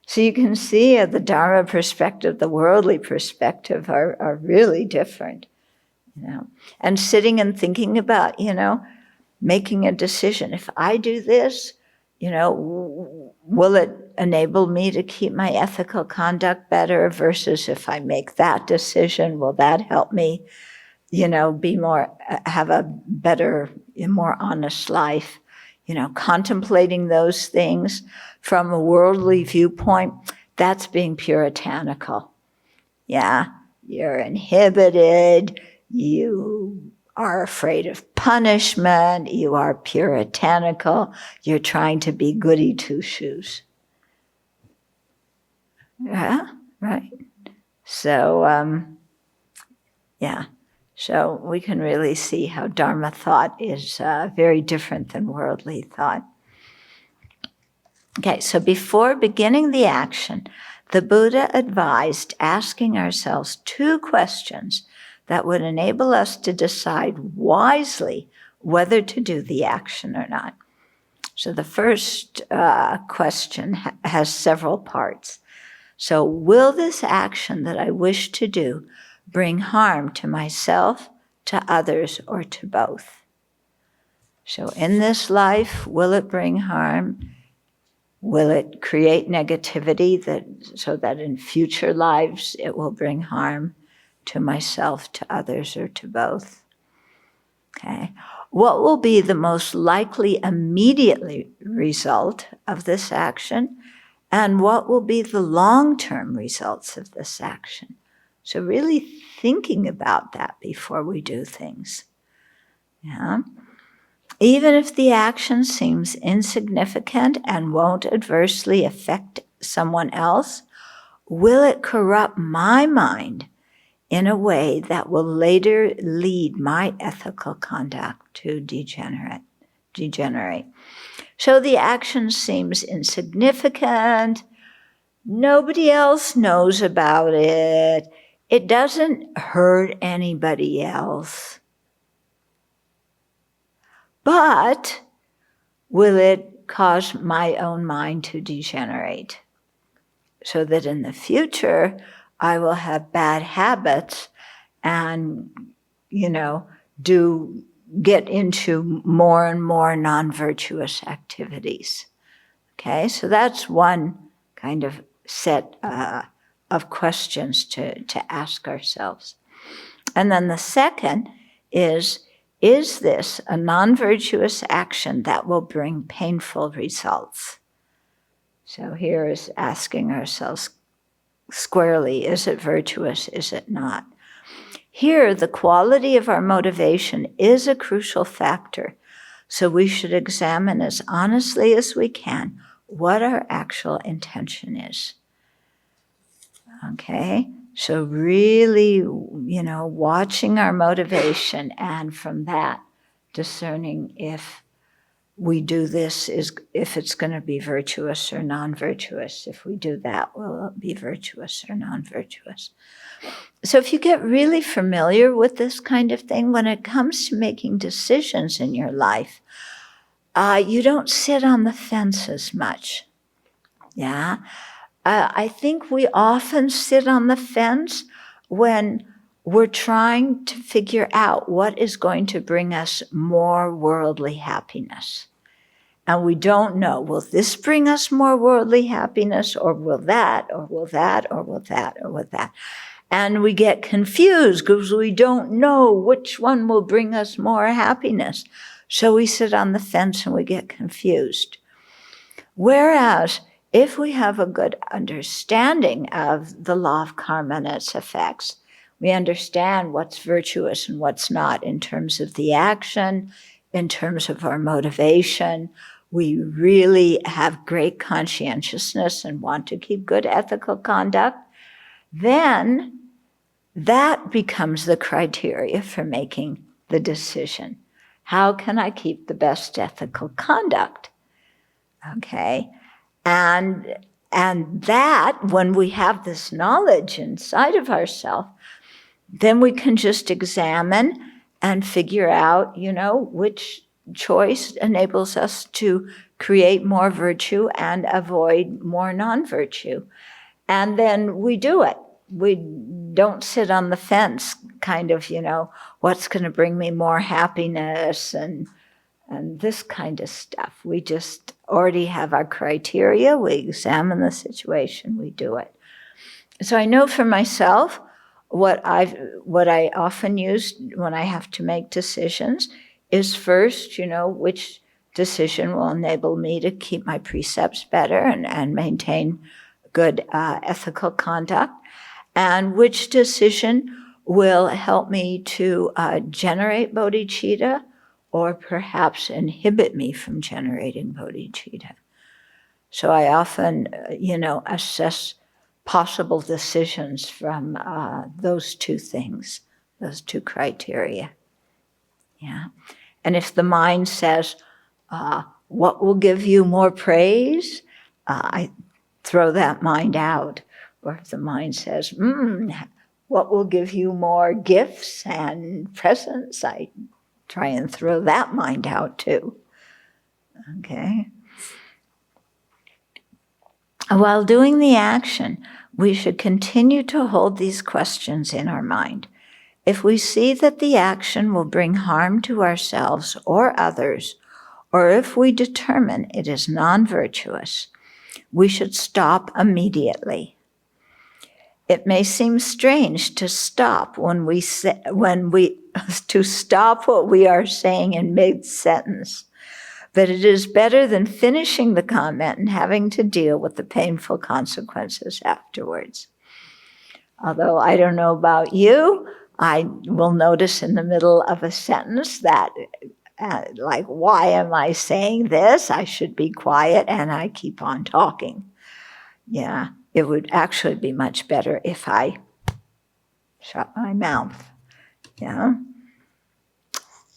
So you can see the Dharma perspective, the worldly perspective are really different, you know. And sitting and thinking about, you know, making a decision. If I do this, you know, will it enable me to keep my ethical conduct better, versus if I make that decision, will that help me, you know, be more, have a better, more honest life? You know, contemplating those things from a worldly viewpoint, that's being puritanical. You're inhibited, you are afraid of punishment, you are puritanical, you're trying to be goody two-shoes. Right. So, so we can really see how Dharma thought is very different than worldly thought. Okay, so before beginning the action, the Buddha advised asking ourselves 2 questions that would enable us to decide wisely whether to do the action or not. So the first question has several parts. So, will this action that I wish to do bring harm to myself, to others, or to both? So in this life, will it bring harm? Will it create negativity so that in future lives it will bring harm to myself, to others, or to both? Okay. What will be the most likely immediate result of this action? And what will be the long-term results of this action? So really thinking about that before we do things. Yeah. Even if the action seems insignificant and won't adversely affect someone else, will it corrupt my mind in a way that will later lead my ethical conduct to degenerate? So the action seems insignificant. Nobody else knows about it. It doesn't hurt anybody else. But will it cause my own mind to degenerate? So that in the future, I will have bad habits and, get into more and more non-virtuous activities. Okay, so that's one kind of set of questions to ask ourselves. And then the second is this a non-virtuous action that will bring painful results? So here is asking ourselves squarely, is it virtuous, is it not? Here, the quality of our motivation is a crucial factor, so we should examine as honestly as we can what our actual intention is. Okay? So really, watching our motivation, and from that, discerning if we do this, if it's going to be virtuous or non-virtuous. If we do that, will it be virtuous or non-virtuous? So if you get really familiar with this kind of thing, when it comes to making decisions in your life, you don't sit on the fence as much. Yeah? I think we often sit on the fence when we're trying to figure out what is going to bring us more worldly happiness. And we don't know, will this bring us more worldly happiness, or will that, or will that, or will that, or will that? And we get confused because we don't know which one will bring us more happiness. So we sit on the fence and we get confused. Whereas, if we have a good understanding of the law of karma and its effects, we understand what's virtuous and what's not in terms of the action, in terms of our motivation. We really have great conscientiousness and want to keep good ethical conduct. Then that becomes the criteria for making the decision. How can I keep the best ethical conduct? Okay. And that, when we have this knowledge inside of ourselves, then we can just examine and figure out, which choice enables us to create more virtue and avoid more non-virtue. And then we do it. We don't sit on the fence, kind of, what's going to bring me more happiness and this kind of stuff. We just already have our criteria. We examine the situation. We do it. So I know for myself, what I often use when I have to make decisions is first, which decision will enable me to keep my precepts better and maintain good ethical conduct, and which decision will help me to generate bodhicitta, or perhaps inhibit me from generating bodhicitta. So I often, assess possible decisions from those 2 things, those 2 criteria. Yeah. And if the mind says, what will give you more praise? I throw that mind out. Or if the mind says, what will give you more gifts and presents? I try and throw that mind out too. Okay? While doing the action, we should continue to hold these questions in our mind. If we see that the action will bring harm to ourselves or others, or if we determine it is non-virtuous, we should stop immediately. It may seem strange to stop to stop what we are saying in mid-sentence, but it is better than finishing the comment and having to deal with the painful consequences afterwards. Although I don't know about you, I will notice in the middle of a sentence that, like, why am I saying this? I should be quiet, and I keep on talking. Yeah, it would actually be much better if I shut my mouth. Yeah.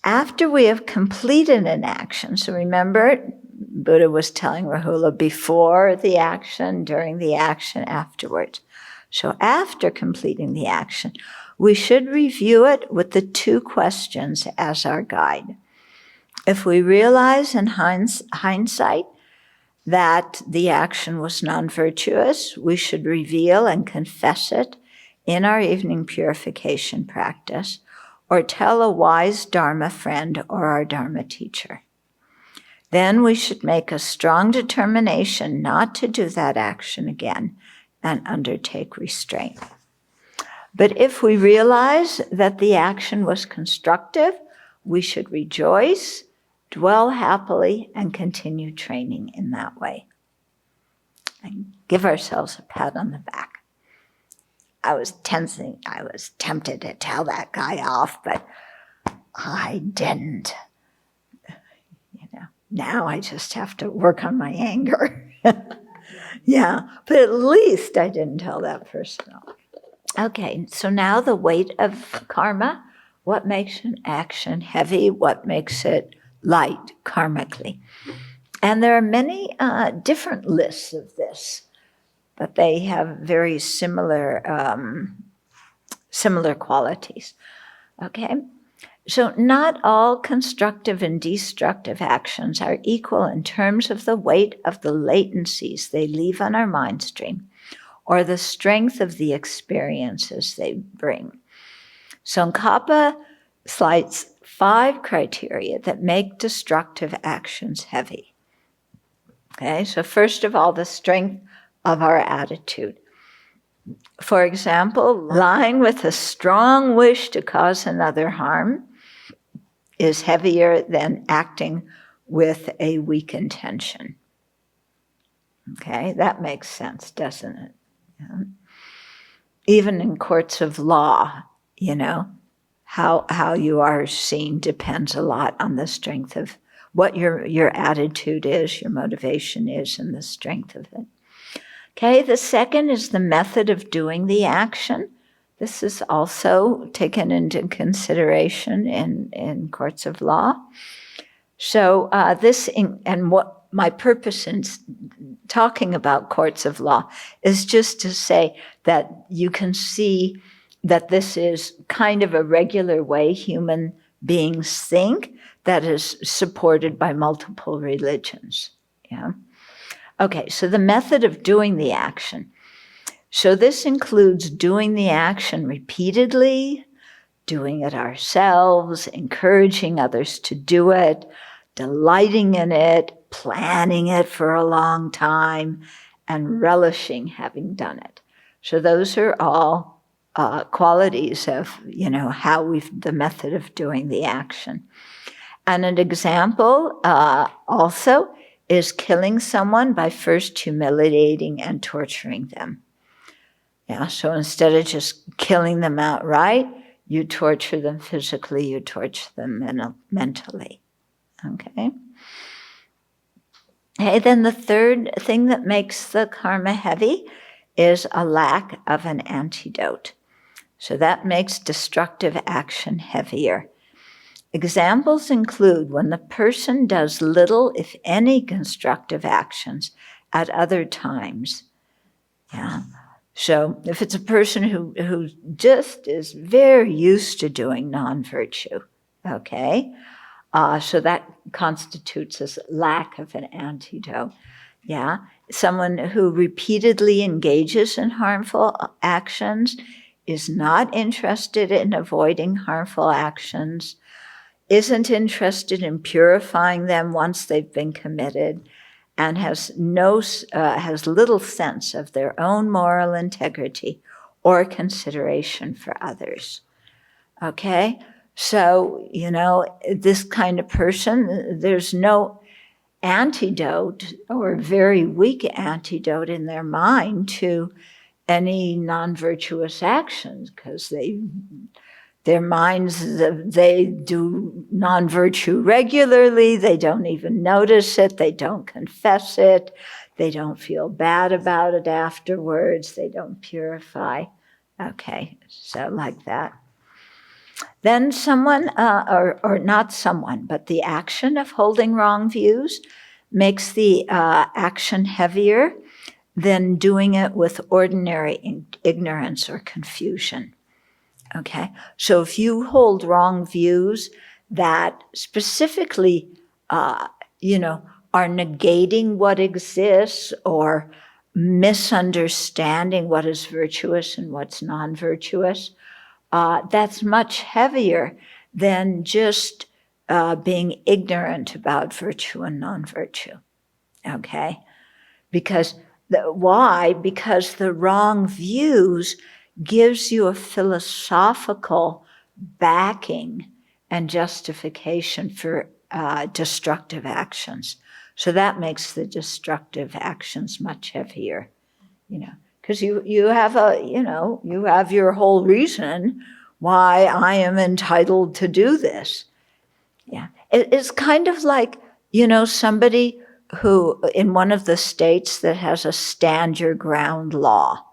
After we have completed an action, so remember, Buddha was telling Rahula before the action, during the action, afterwards. So after completing the action, we should review it with the 2 questions as our guide. If we realize in hindsight that the action was non-virtuous, we should reveal and confess it in our evening purification practice, or tell a wise Dharma friend or our Dharma teacher. Then we should make a strong determination not to do that action again and undertake restraint. But if we realize that the action was constructive, we should rejoice, dwell happily, and continue training in that way. And give ourselves a pat on the back. I was tempted to tell that guy off, but I didn't. Now I just have to work on my anger. Yeah, but at least I didn't tell that person off. Okay, so now the weight of karma. What makes an action heavy? What makes it light karmically? And there are many different lists of this, but they have very similar qualities. Okay, so not all constructive and destructive actions are equal in terms of the weight of the latencies they leave on our mind stream, or the strength of the experiences they bring. Tsongkhapa cites 5 criteria that make destructive actions heavy. Okay, so first of all, the strength of our attitude. For example, lying with a strong wish to cause another harm is heavier than acting with a weak intention. Okay, that makes sense, doesn't it? Yeah. Even in courts of law, how you are seen depends a lot on the strength of what your attitude is, your motivation is, and the strength of it. Okay, the second is the method of doing the action. This is also taken into consideration in courts of law. So what my purpose in talking about courts of law is just to say that you can see that this is kind of a regular way human beings think that is supported by multiple religions. Yeah. Okay, so the method of doing the action. So this includes doing the action repeatedly, doing it ourselves, encouraging others to do it, delighting in it, planning it for a long time, and relishing having done it. So those are all qualities of, how the method of doing the action. And an example also is killing someone by first humiliating and torturing them. Yeah, so instead of just killing them outright, you torture them physically, you torture them mentally. Okay? Hey, then the third thing that makes the karma heavy is a lack of an antidote. So that makes destructive action heavier. Examples include when the person does little, if any, constructive actions at other times. Yeah. So if it's a person who just is very used to doing non-virtue, okay, so that constitutes a lack of an antidote. Yeah, someone who repeatedly engages in harmful actions is not interested in avoiding harmful actions, isn't interested in purifying them once they've been committed, and has little sense of their own moral integrity or consideration for others. Okay? So, this kind of person, there's no antidote or very weak antidote in their mind to any non-virtuous actions, because their minds, they do non-virtue regularly, they don't even notice it, they don't confess it, they don't feel bad about it afterwards, they don't purify. Okay, so like that. Then someone, or not someone, but the action of holding wrong views makes the action heavier than doing it with ordinary ignorance or confusion. Okay, so if you hold wrong views that specifically, are negating what exists or misunderstanding what is virtuous and what's non-virtuous, that's much heavier than just being ignorant about virtue and non-virtue. Okay, why? Because the wrong views gives you a philosophical backing and justification for destructive actions. So that makes the destructive actions much heavier, because you have your whole reason why I am entitled to do this. Yeah, it's kind of like, somebody who in one of the states that has a stand your ground law,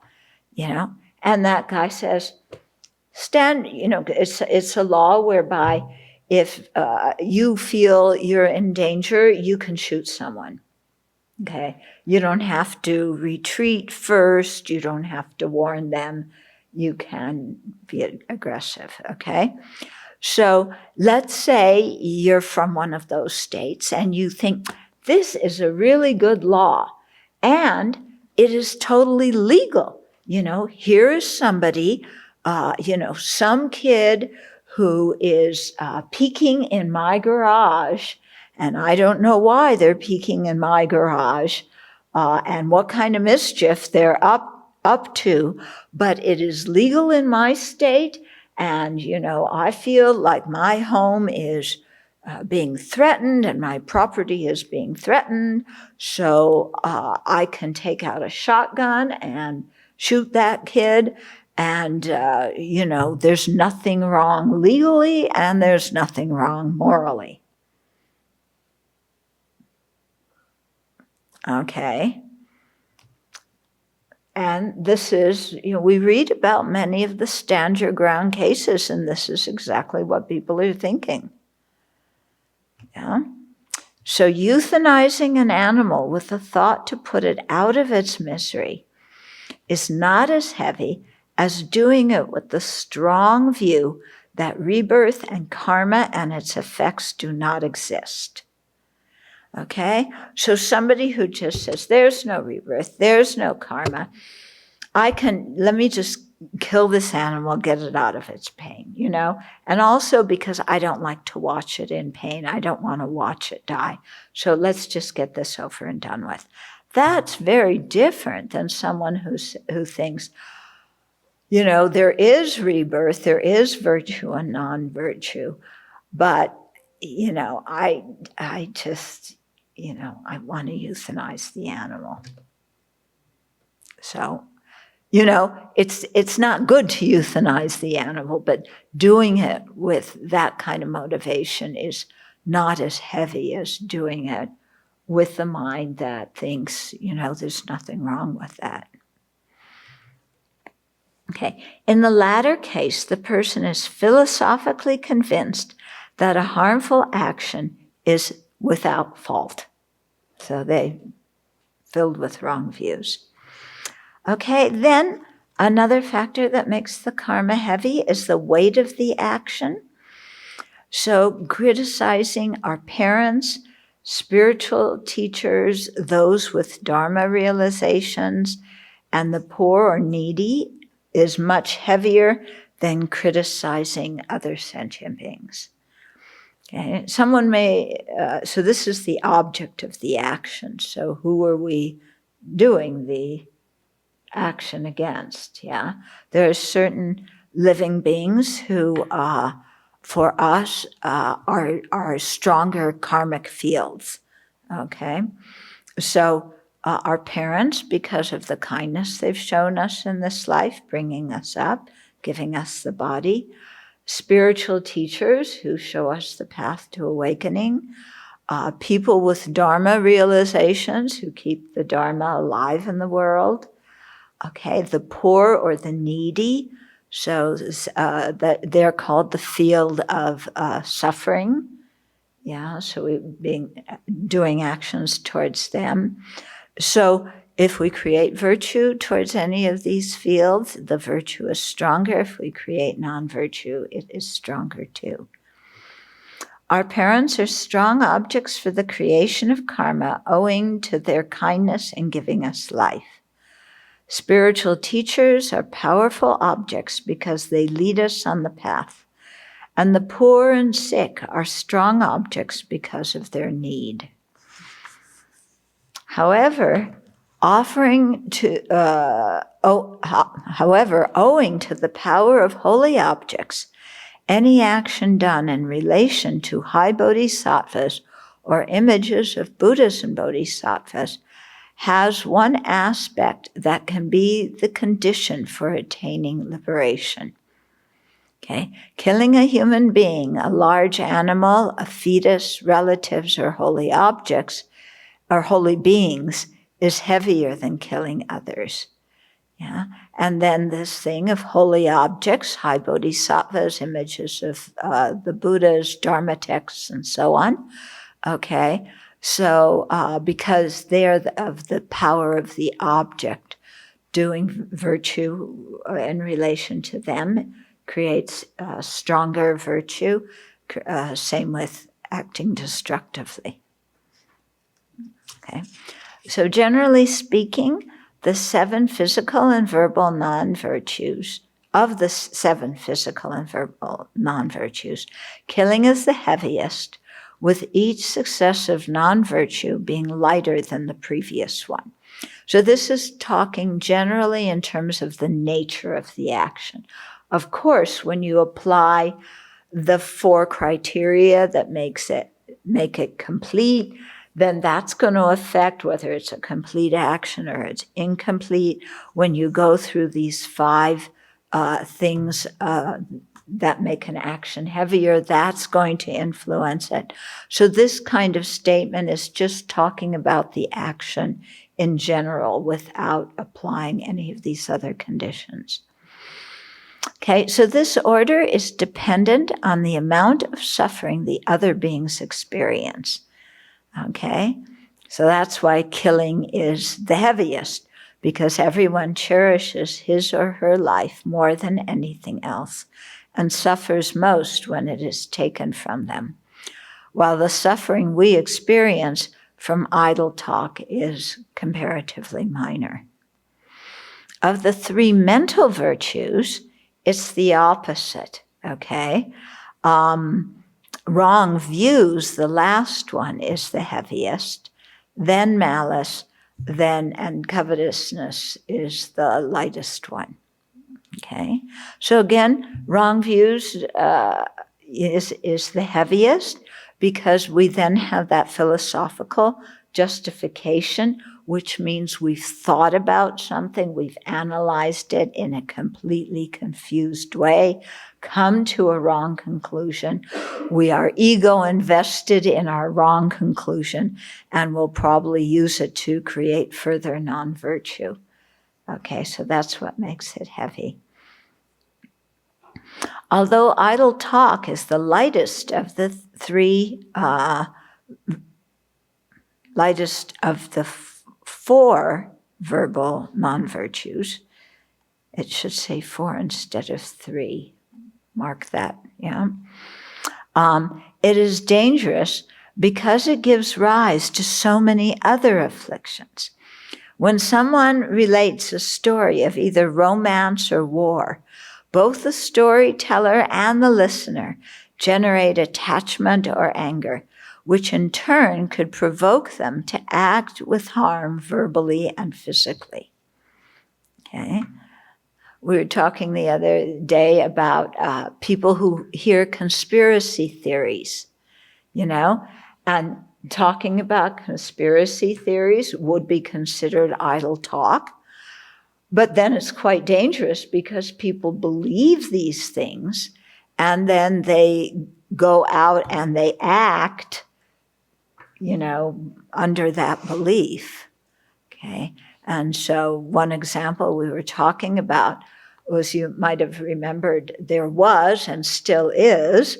and that guy says, it's a law whereby if you feel you're in danger, you can shoot someone. Okay, you don't have to retreat first. You don't have to warn them. You can be aggressive. Okay, so let's say you're from one of those states and you think this is a really good law and it is totally legal. Here is somebody, some kid who is peeking in my garage, and I don't know why they're peeking in my garage and what kind of mischief they're up to, but it is legal in my state, and, I feel like my home is being threatened and my property is being threatened, so I can take out a shotgun and shoot that kid, and, there's nothing wrong legally and there's nothing wrong morally. Okay. And this is, we read about many of the stand your ground cases, and this is exactly what people are thinking. Yeah. So euthanizing an animal with the thought to put it out of its misery is not as heavy as doing it with the strong view that rebirth and karma and its effects do not exist. Okay? So somebody who just says, there's no rebirth, there's no karma, let me just kill this animal, get it out of its pain, And also because I don't like to watch it in pain. I don't want to watch it die. So let's just get this over and done with. That's very different than someone who thinks, there is rebirth, there is virtue and non-virtue, but, I just, I want to euthanize the animal. So, it's not good to euthanize the animal, but doing it with that kind of motivation is not as heavy as doing it with the mind that thinks, there's nothing wrong with that. Okay, in the latter case, the person is philosophically convinced that a harmful action is without fault. So they filled with wrong views. Okay, then Another factor that makes the karma heavy is the weight of the action. So criticizing our parents, spiritual teachers, those with Dharma realizations, and the poor or needy is much heavier than criticizing other sentient beings. Okay, someone may, so this is the object of the action. So who are we doing the action against? Yeah, there are certain living beings who, for us, are stronger karmic fields. Okay, so our parents, because of the kindness they've shown us in this life, bringing us up, giving us the body. Spiritual teachers who show us the path to awakening, people with Dharma realizations who keep the Dharma alive in the world, okay, the poor or the needy, so that they're called the field of suffering, yeah, so we're doing actions towards them. So if we create virtue towards any of these fields, the virtue is stronger. If we create non-virtue, it is stronger too. Our parents are strong objects for the creation of karma owing to their kindness in giving us life. Spiritual teachers are powerful objects because they lead us on the path. And the poor and sick are strong objects because of their need. However, owing to the power of holy objects, any action done in relation to high bodhisattvas or images of Buddhas and bodhisattvas has one aspect that can be the condition for attaining liberation. Okay, killing a human being, a large animal, a fetus, relatives, or holy objects, or holy beings, is heavier than killing others. Yeah, and then this thing of holy objects, high bodhisattvas, images of the Buddhas, Dharma texts, and so on. Okay, so because they're of the power of the object, doing virtue in relation to them creates stronger virtue. Same with acting destructively. Okay, so generally speaking, the 7 physical and verbal non-virtues, of the 7 physical and verbal non-virtues, killing is the heaviest, with each successive non-virtue being lighter than the previous one. So this is talking generally in terms of the nature of the action. Of course, when you apply the 4 criteria that make it complete, then that's going to affect whether it's a complete action or it's incomplete. When you go through these 5 things that make an action heavier, that's going to influence it. So this kind of statement is just talking about the action in general without applying any of these other conditions. Okay, so this order is dependent on the amount of suffering the other beings experience. Okay, so that's why killing is the heaviest, because everyone cherishes his or her life more than anything else and suffers most when it is taken from them, while the suffering we experience from idle talk is comparatively minor. Of the 3 mental virtues, it's the opposite, okay? Wrong views, the last one, is the heaviest, then malice, and covetousness is the lightest one, okay? So again, wrong views is the heaviest, because we then have that philosophical justification, which means we've thought about something, we've analyzed it in a completely confused way, come to a wrong conclusion. We are ego invested in our wrong conclusion, and we'll probably use it to create further non-virtue. Okay, so that's what makes it heavy. Although idle talk is the lightest of the 3, lightest of the 4 verbal non-virtues, It should say 4 instead of 3. Mark that, yeah. It is dangerous because it gives rise to so many other afflictions. When someone relates a story of either romance or war, both the storyteller and the listener generate attachment or anger, which in turn could provoke them to act with harm verbally and physically. Okay? We were talking the other day about people who hear conspiracy theories, and talking about conspiracy theories would be considered idle talk. But then it's quite dangerous because people believe these things and then they go out and they act, under that belief. Okay. And so one example we were talking about was, you might have remembered, there was and still is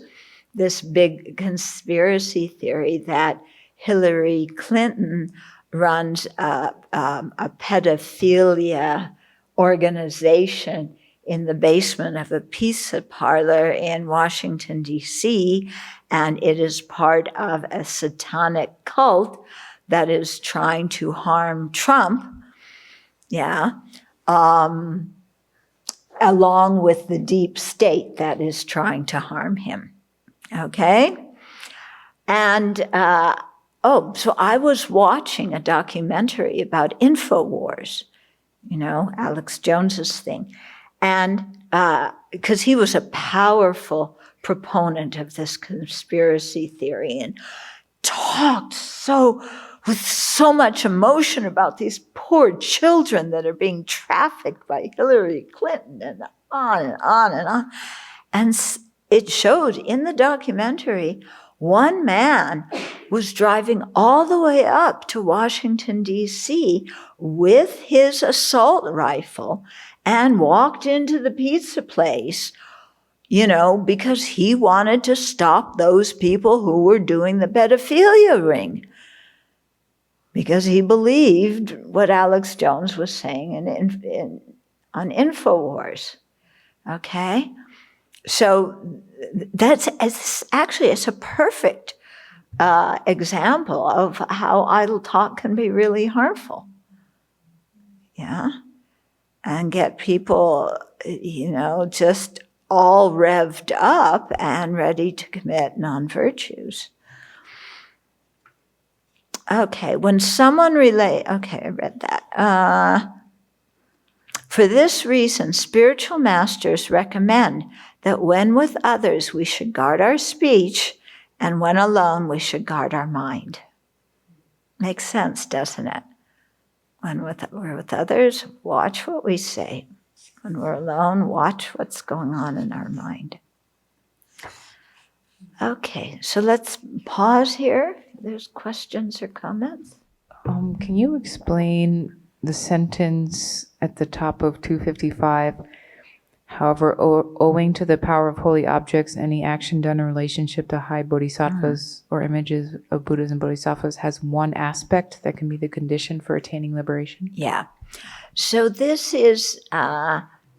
this big conspiracy theory that Hillary Clinton runs a pedophilia organization in the basement of a pizza parlor in Washington, D.C., and it is part of a satanic cult that is trying to harm Trump, along with the deep state that is trying to harm him. Okay? And, so I was watching a documentary about InfoWars, Alex Jones's thing. And because he was a powerful proponent of this conspiracy theory and talked with so much emotion about these poor children that are being trafficked by Hillary Clinton, and on and on and on. And it showed in the documentary, one man was driving all the way up to Washington, D.C. with his assault rifle and walked into the pizza place, because he wanted to stop those people who were doing the pedophilia ring. Because he believed what Alex Jones was saying on InfoWars. Okay? So it's a perfect example of how idle talk can be really harmful. Yeah? And get people, just all revved up and ready to commit non-virtues. Okay, when someone I read that. For this reason, spiritual masters recommend that when with others, we should guard our speech, and when alone, we should guard our mind. Makes sense, doesn't it? When we're with others, watch what we say. When we're alone, watch what's going on in our mind. Okay, so let's pause here. There's questions or comments? Can you explain the sentence at the top of 255? However, owing to the power of holy objects, any action done in relationship to high bodhisattvas or images of Buddhas and bodhisattvas has one aspect that can be the condition for attaining liberation? Yeah. So this is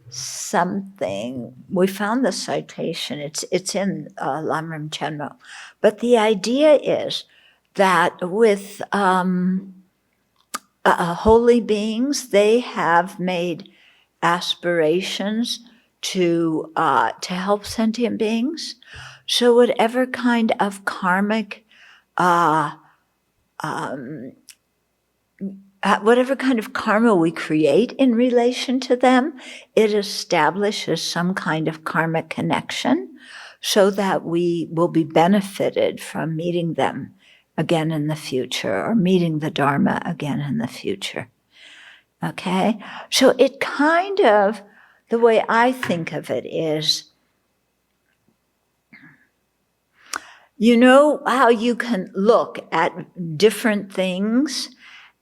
something, we found the citation, it's in Lamrim Chenmo, but the idea is that with holy beings, they have made aspirations to help sentient beings. So whatever kind of karmic whatever kind of karma we create in relation to them, it establishes some kind of karmic connection so that we will be benefited from meeting them again in the future, or meeting the Dharma again in the future. Okay? So it kind of, the way I think of it is, you know how you can look at different things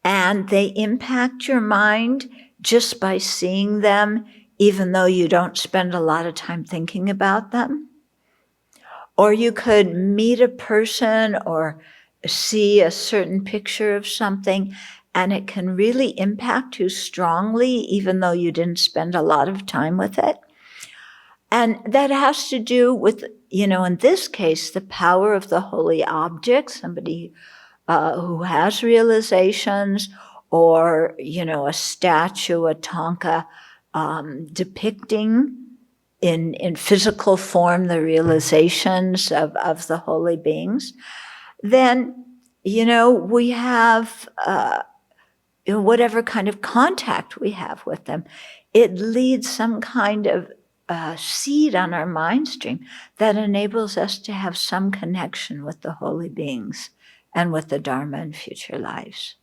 and they impact your mind just by seeing them, even though you don't spend a lot of time thinking about them? Or you could meet a person or see a certain picture of something, and it can really impact you strongly, even though you didn't spend a lot of time with it. And that has to do with, in this case, the power of the holy object, somebody who has realizations, or, a statue, a thangka, depicting in physical form the realizations of the holy beings. Then, we have whatever kind of contact we have with them, it leads some kind of seed on our mind stream that enables us to have some connection with the holy beings and with the Dharma in future lives.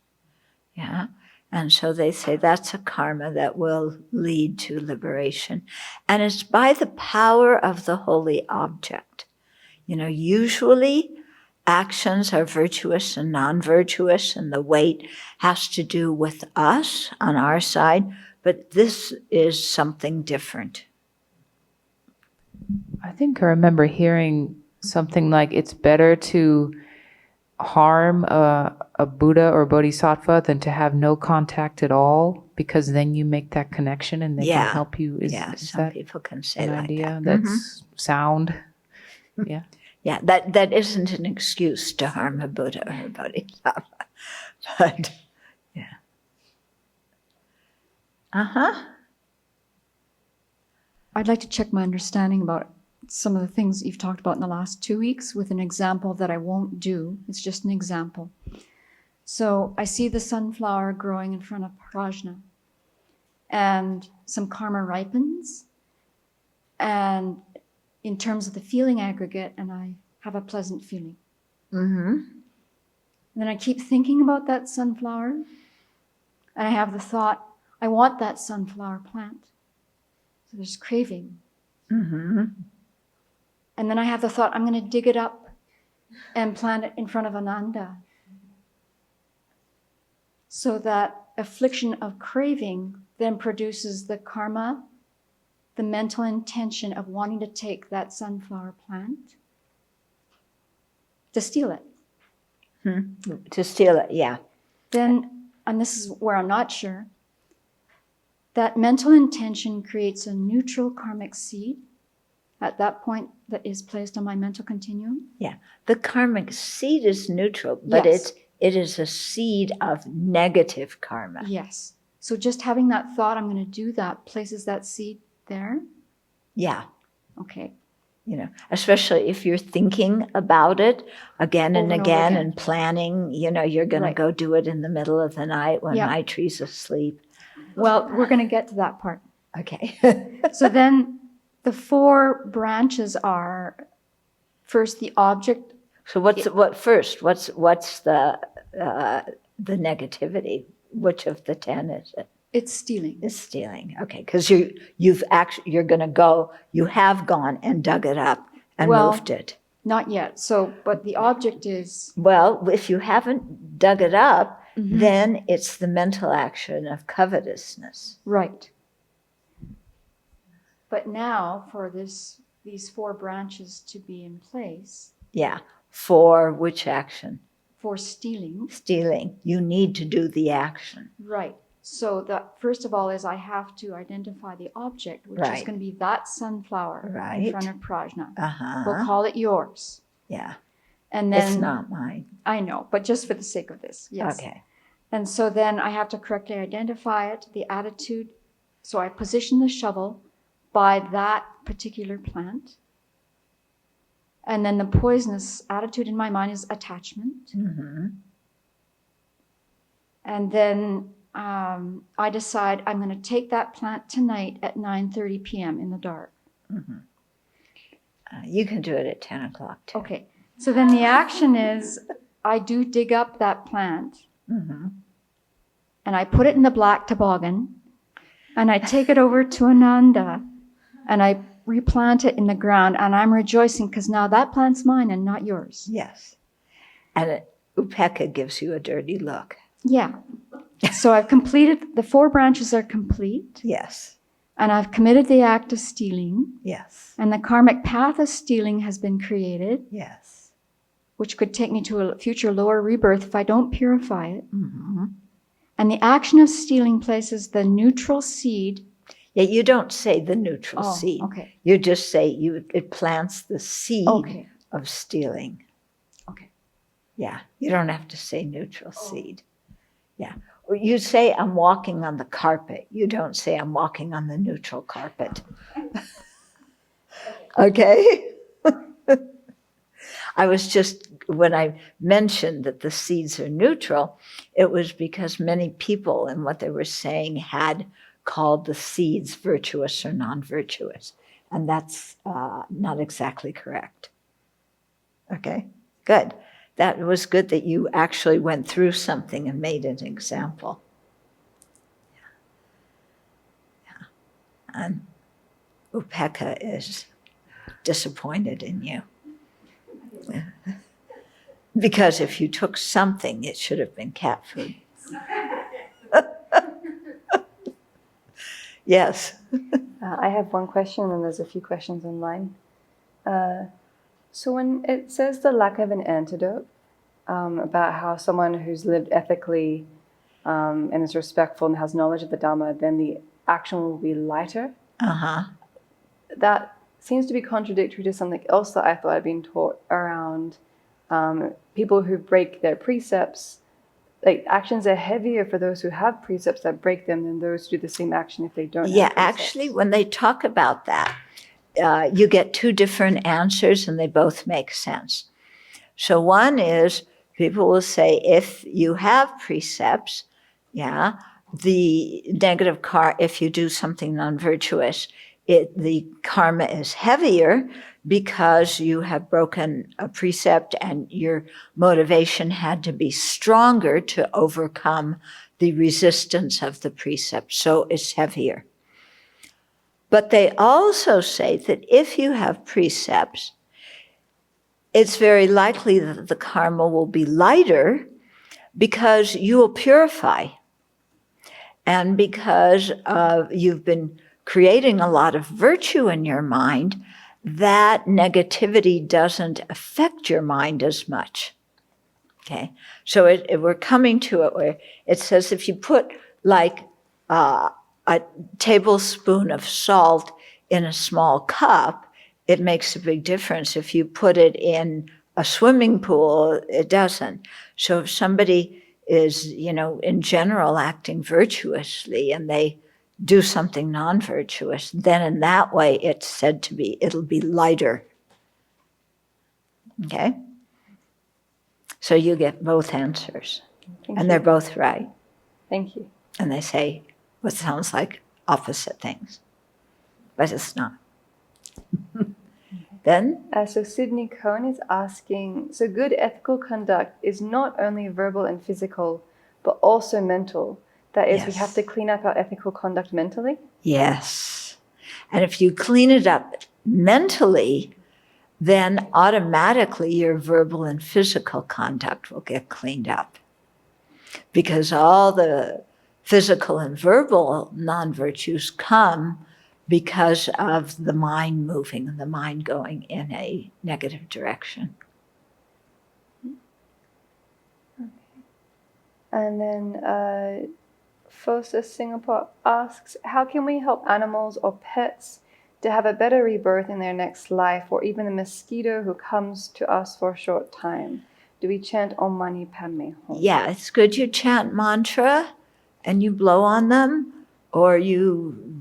Yeah. And so they say that's a karma that will lead to liberation. And it's by the power of the holy object. Usually actions are virtuous and non-virtuous, and the weight has to do with us on our side, but this is something different. I think I remember hearing something like it's better to harm a Buddha or Bodhisattva than to have no contact at all, because then you make that connection and they can help you. Is some that people can say an like idea? that. That's sound. Yeah. Yeah, that isn't an excuse to harm a Buddha or a Bodhisattva. But, yeah. I'd like to check my understanding about some of the things you've talked about in the last 2 weeks with an example that I won't do. It's just an example. So I see the sunflower growing in front of prajna, and some karma ripens, and in terms of the feeling aggregate, and I have a pleasant feeling. And then I keep thinking about that sunflower, and I have the thought, I want that sunflower plant. So there's craving. And then I have the thought, I'm going to dig it up and plant it in front of Ananda. So that affliction of craving then produces the karma, the mental intention of wanting to take that sunflower plant, to steal it. To steal it, yeah. Then, and this is where I'm not sure, that mental intention creates a neutral karmic seed at that point that is placed on my mental continuum. Yeah, the karmic seed is neutral, but Yes. it is a seed of negative karma. Yes. So just having that thought, I'm going to do that, places that seed there. Yeah. Okay. Especially if you're thinking about it again and Over and over again again. and planning, you're going to Right. go do it in the middle of the night when Yeah. Maitri's asleep. Well, we're going to get to that part. Okay. So then the 4 branches are, first the object. So what first? What's the negativity? Which of the 10 is it? It's stealing. It's stealing. Okay, because you're going to go. You have gone and dug it up and Well- moved it. Not yet. So, but the object is, Well, if you haven't dug it up, then it's the mental action of covetousness. right. But now for these 4 branches to be in place, Yeah. For which action? for stealing, Stealing. You need to do the action. right. So that first of all is I have to identify the object, which is Right. going to be that sunflower Right. in front of prajna. Uh-huh. We'll call it yours. Yeah. And then It's not mine. I know, but just for the sake of this, yes. Okay. And so then I have to correctly identify it, the attitude. So I position the shovel by that particular plant. And then the poisonous attitude in my mind is attachment. And then I decide I'm going to take that plant tonight at 9:30 p.m. in the dark. You can do it at 10 o'clock too. Okay. So then the action is I do dig up that plant. And I put it in the black toboggan. And I take it over to Ananda. And I replant it in the ground. And I'm rejoicing because now that plant's mine and not yours. Yes. And Upekkha gives you a dirty look. Yeah. So I've completed, the 4 branches are complete. Yes. And I've committed the act of stealing. Yes. And the karmic path of stealing has been created, Yes. which could take me to a future lower rebirth if I don't purify it. And the action of stealing places the neutral seed. Yeah, you don't say the neutral Oh, seed. okay. You just say it plants the seed Okay. of stealing. Okay. Yeah, you don't have to say neutral seed. Yeah. Or you say I'm walking on the carpet. You don't say I'm walking on the neutral carpet. Okay? I was just, when I mentioned that the seeds are neutral, it was because many people in what they were saying had called the seeds virtuous or non-virtuous. And that's not exactly correct. Okay, good. That was good that you actually went through something and made an example. Yeah. And Upeka is disappointed in you. Because if you took something, it should have been cat food. Yes. I have one question, and there's a few questions online. So when it says the lack of an antidote, about how someone who's lived ethically and is respectful and has knowledge of the Dhamma, then the action will be lighter. Uh-huh. That seems to be contradictory to something else that I thought I'd been taught around people who break their precepts. Like, actions are heavier for those who have precepts that break them than those who do the same action if they don't Yeah, have precepts. actually, when they talk about that, you get two different answers and they both make sense. So one is, people will say, if you have precepts, yeah, the negative if you do something non-virtuous, the karma is heavier because you have broken a precept and your motivation had to be stronger to overcome the resistance of the precept. So it's heavier. But they also say that if you have precepts, it's very likely that the karma will be lighter because you will purify. And because you've been creating a lot of virtue in your mind, that negativity doesn't affect your mind as much. Okay, so we're coming to it where it says if you put like a tablespoon of salt in a small cup, it makes a big difference. If you put it in a swimming pool, it doesn't. So if somebody is, in general acting virtuously and they do something non-virtuous, then in that way it's said to be, it'll be lighter. Okay? So you get both answers. And they're both right. Thank you. And they say what sounds like opposite things, but it's not. Then? So Sydney Cohen is asking, so good ethical conduct is not only verbal and physical, but also mental. That is, Yes. We have to clean up our ethical conduct mentally? Yes. And if you clean it up mentally, then automatically your verbal and physical conduct will get cleaned up. Because all the physical and verbal non-virtues come because of the mind moving and the mind going in a negative direction. Okay. And then Fosa Singapore asks, how can we help animals or pets to have a better rebirth in their next life, or even a mosquito who comes to us for a short time? Do we chant Om Mani Padme Hum? Yeah, it's good you chant mantra and you blow on them, or you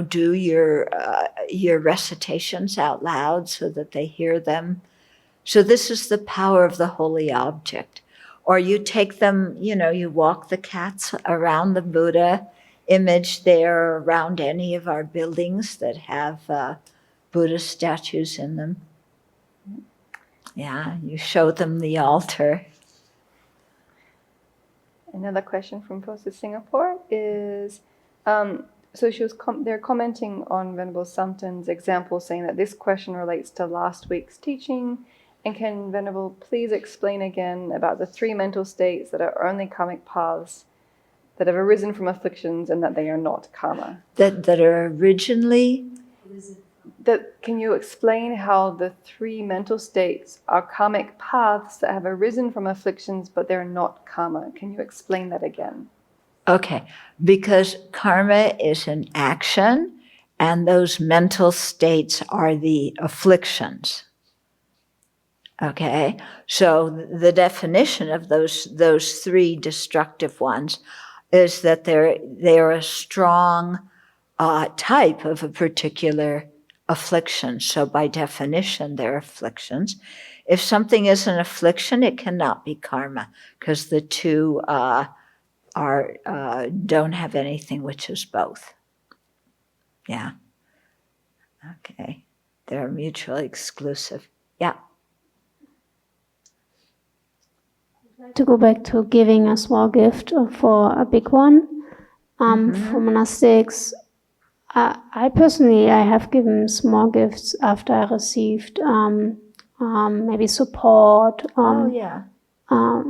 do your recitations out loud so that they hear them. So this is the power of the holy object. Or you take them, you walk the cats around the Buddha image there, around any of our buildings that have Buddhist statues in them. Yeah, you show them the altar. Another question from Fosa Singapore is, so they're commenting on Venerable Thubten's example, saying that this question relates to last week's teaching. And can Venerable please explain again about the three mental states that are only karmic paths that have arisen from afflictions and that they are not karma? That are originally? Can you explain how the three mental states are karmic paths that have arisen from afflictions but they're not karma? Can you explain that again? Okay, because karma is an action, and those mental states are the afflictions. Okay, so the definition of those three destructive ones is that they're a strong type of a particular affliction. So by definition, they're afflictions. If something is an affliction, it cannot be karma, because the two don't have anything which is both. Yeah. Okay. They're mutually exclusive. Yeah. To go back to giving a small gift for a big one. For monastics, I personally have given small gifts after I received maybe support.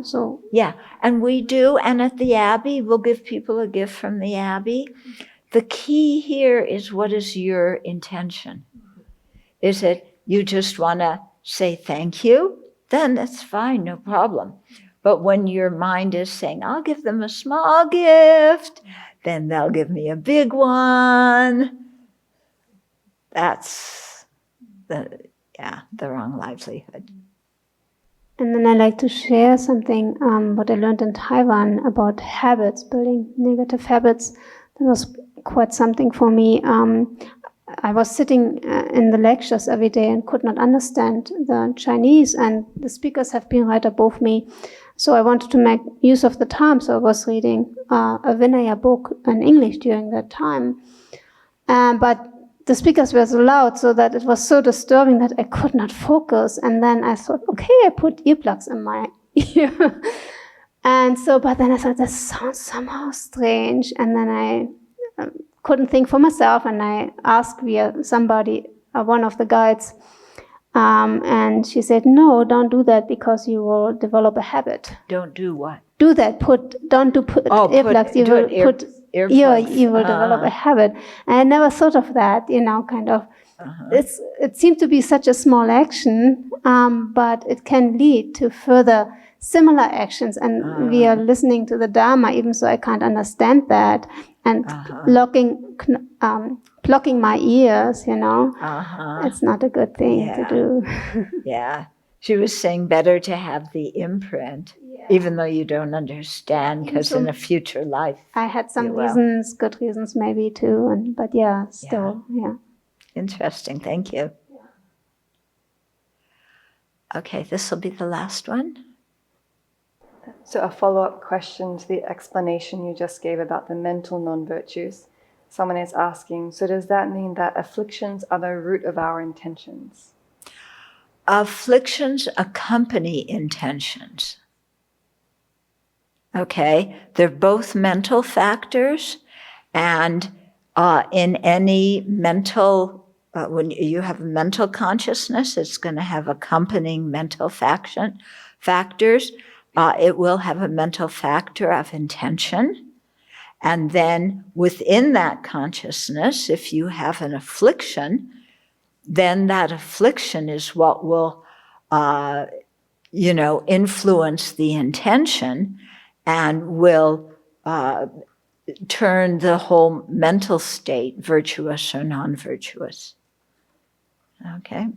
So yeah, and we do, and at the Abbey, we'll give people a gift from the Abbey. The key here is, what is your intention? Is it you just want to say thank you? Then that's fine, no problem. But when your mind is saying, I'll give them a small gift, then they'll give me a big one, that's the wrong livelihood. And then I like to share something what I learned in Taiwan about habits, building negative habits. That was quite something for me. I was sitting in the lectures every day and could not understand the Chinese, and the speakers have been right above me. So I wanted to make use of the time, so I was reading a Vinaya book in English during that time. But the speakers were so loud, so that it was so disturbing that I could not focus. And then I thought, okay, I put earplugs in my ear. But then I thought, that sounds somehow strange. And then I couldn't think for myself, and I asked via somebody, one of the guides, and she said, no, don't do that, because you will develop a habit. Don't do what? Do that. Don't do earplugs. You will develop a habit. And I never thought of that, kind of. It seemed to be such a small action, but it can lead to further similar actions. And we are listening to the Dharma, even so I can't understand that. And plucking my ears, it's not a good thing to do. Yeah. She was saying better to have the imprint, even though you don't understand, because in a future life. I had some reasons, good reasons maybe too, but still. Interesting, thank you. Okay, this will be the last one. So a follow-up question to the explanation you just gave about the mental non-virtues. Someone is asking, so does that mean that afflictions are the root of our intentions? Afflictions accompany intentions. Okay, they're both mental factors, and in any mental, when you have mental consciousness, it's going to have accompanying mental factors. It will have a mental factor of intention. And then within that consciousness, if you have an affliction, then that affliction is what will, influence the intention and will turn the whole mental state virtuous or non-virtuous. Okay?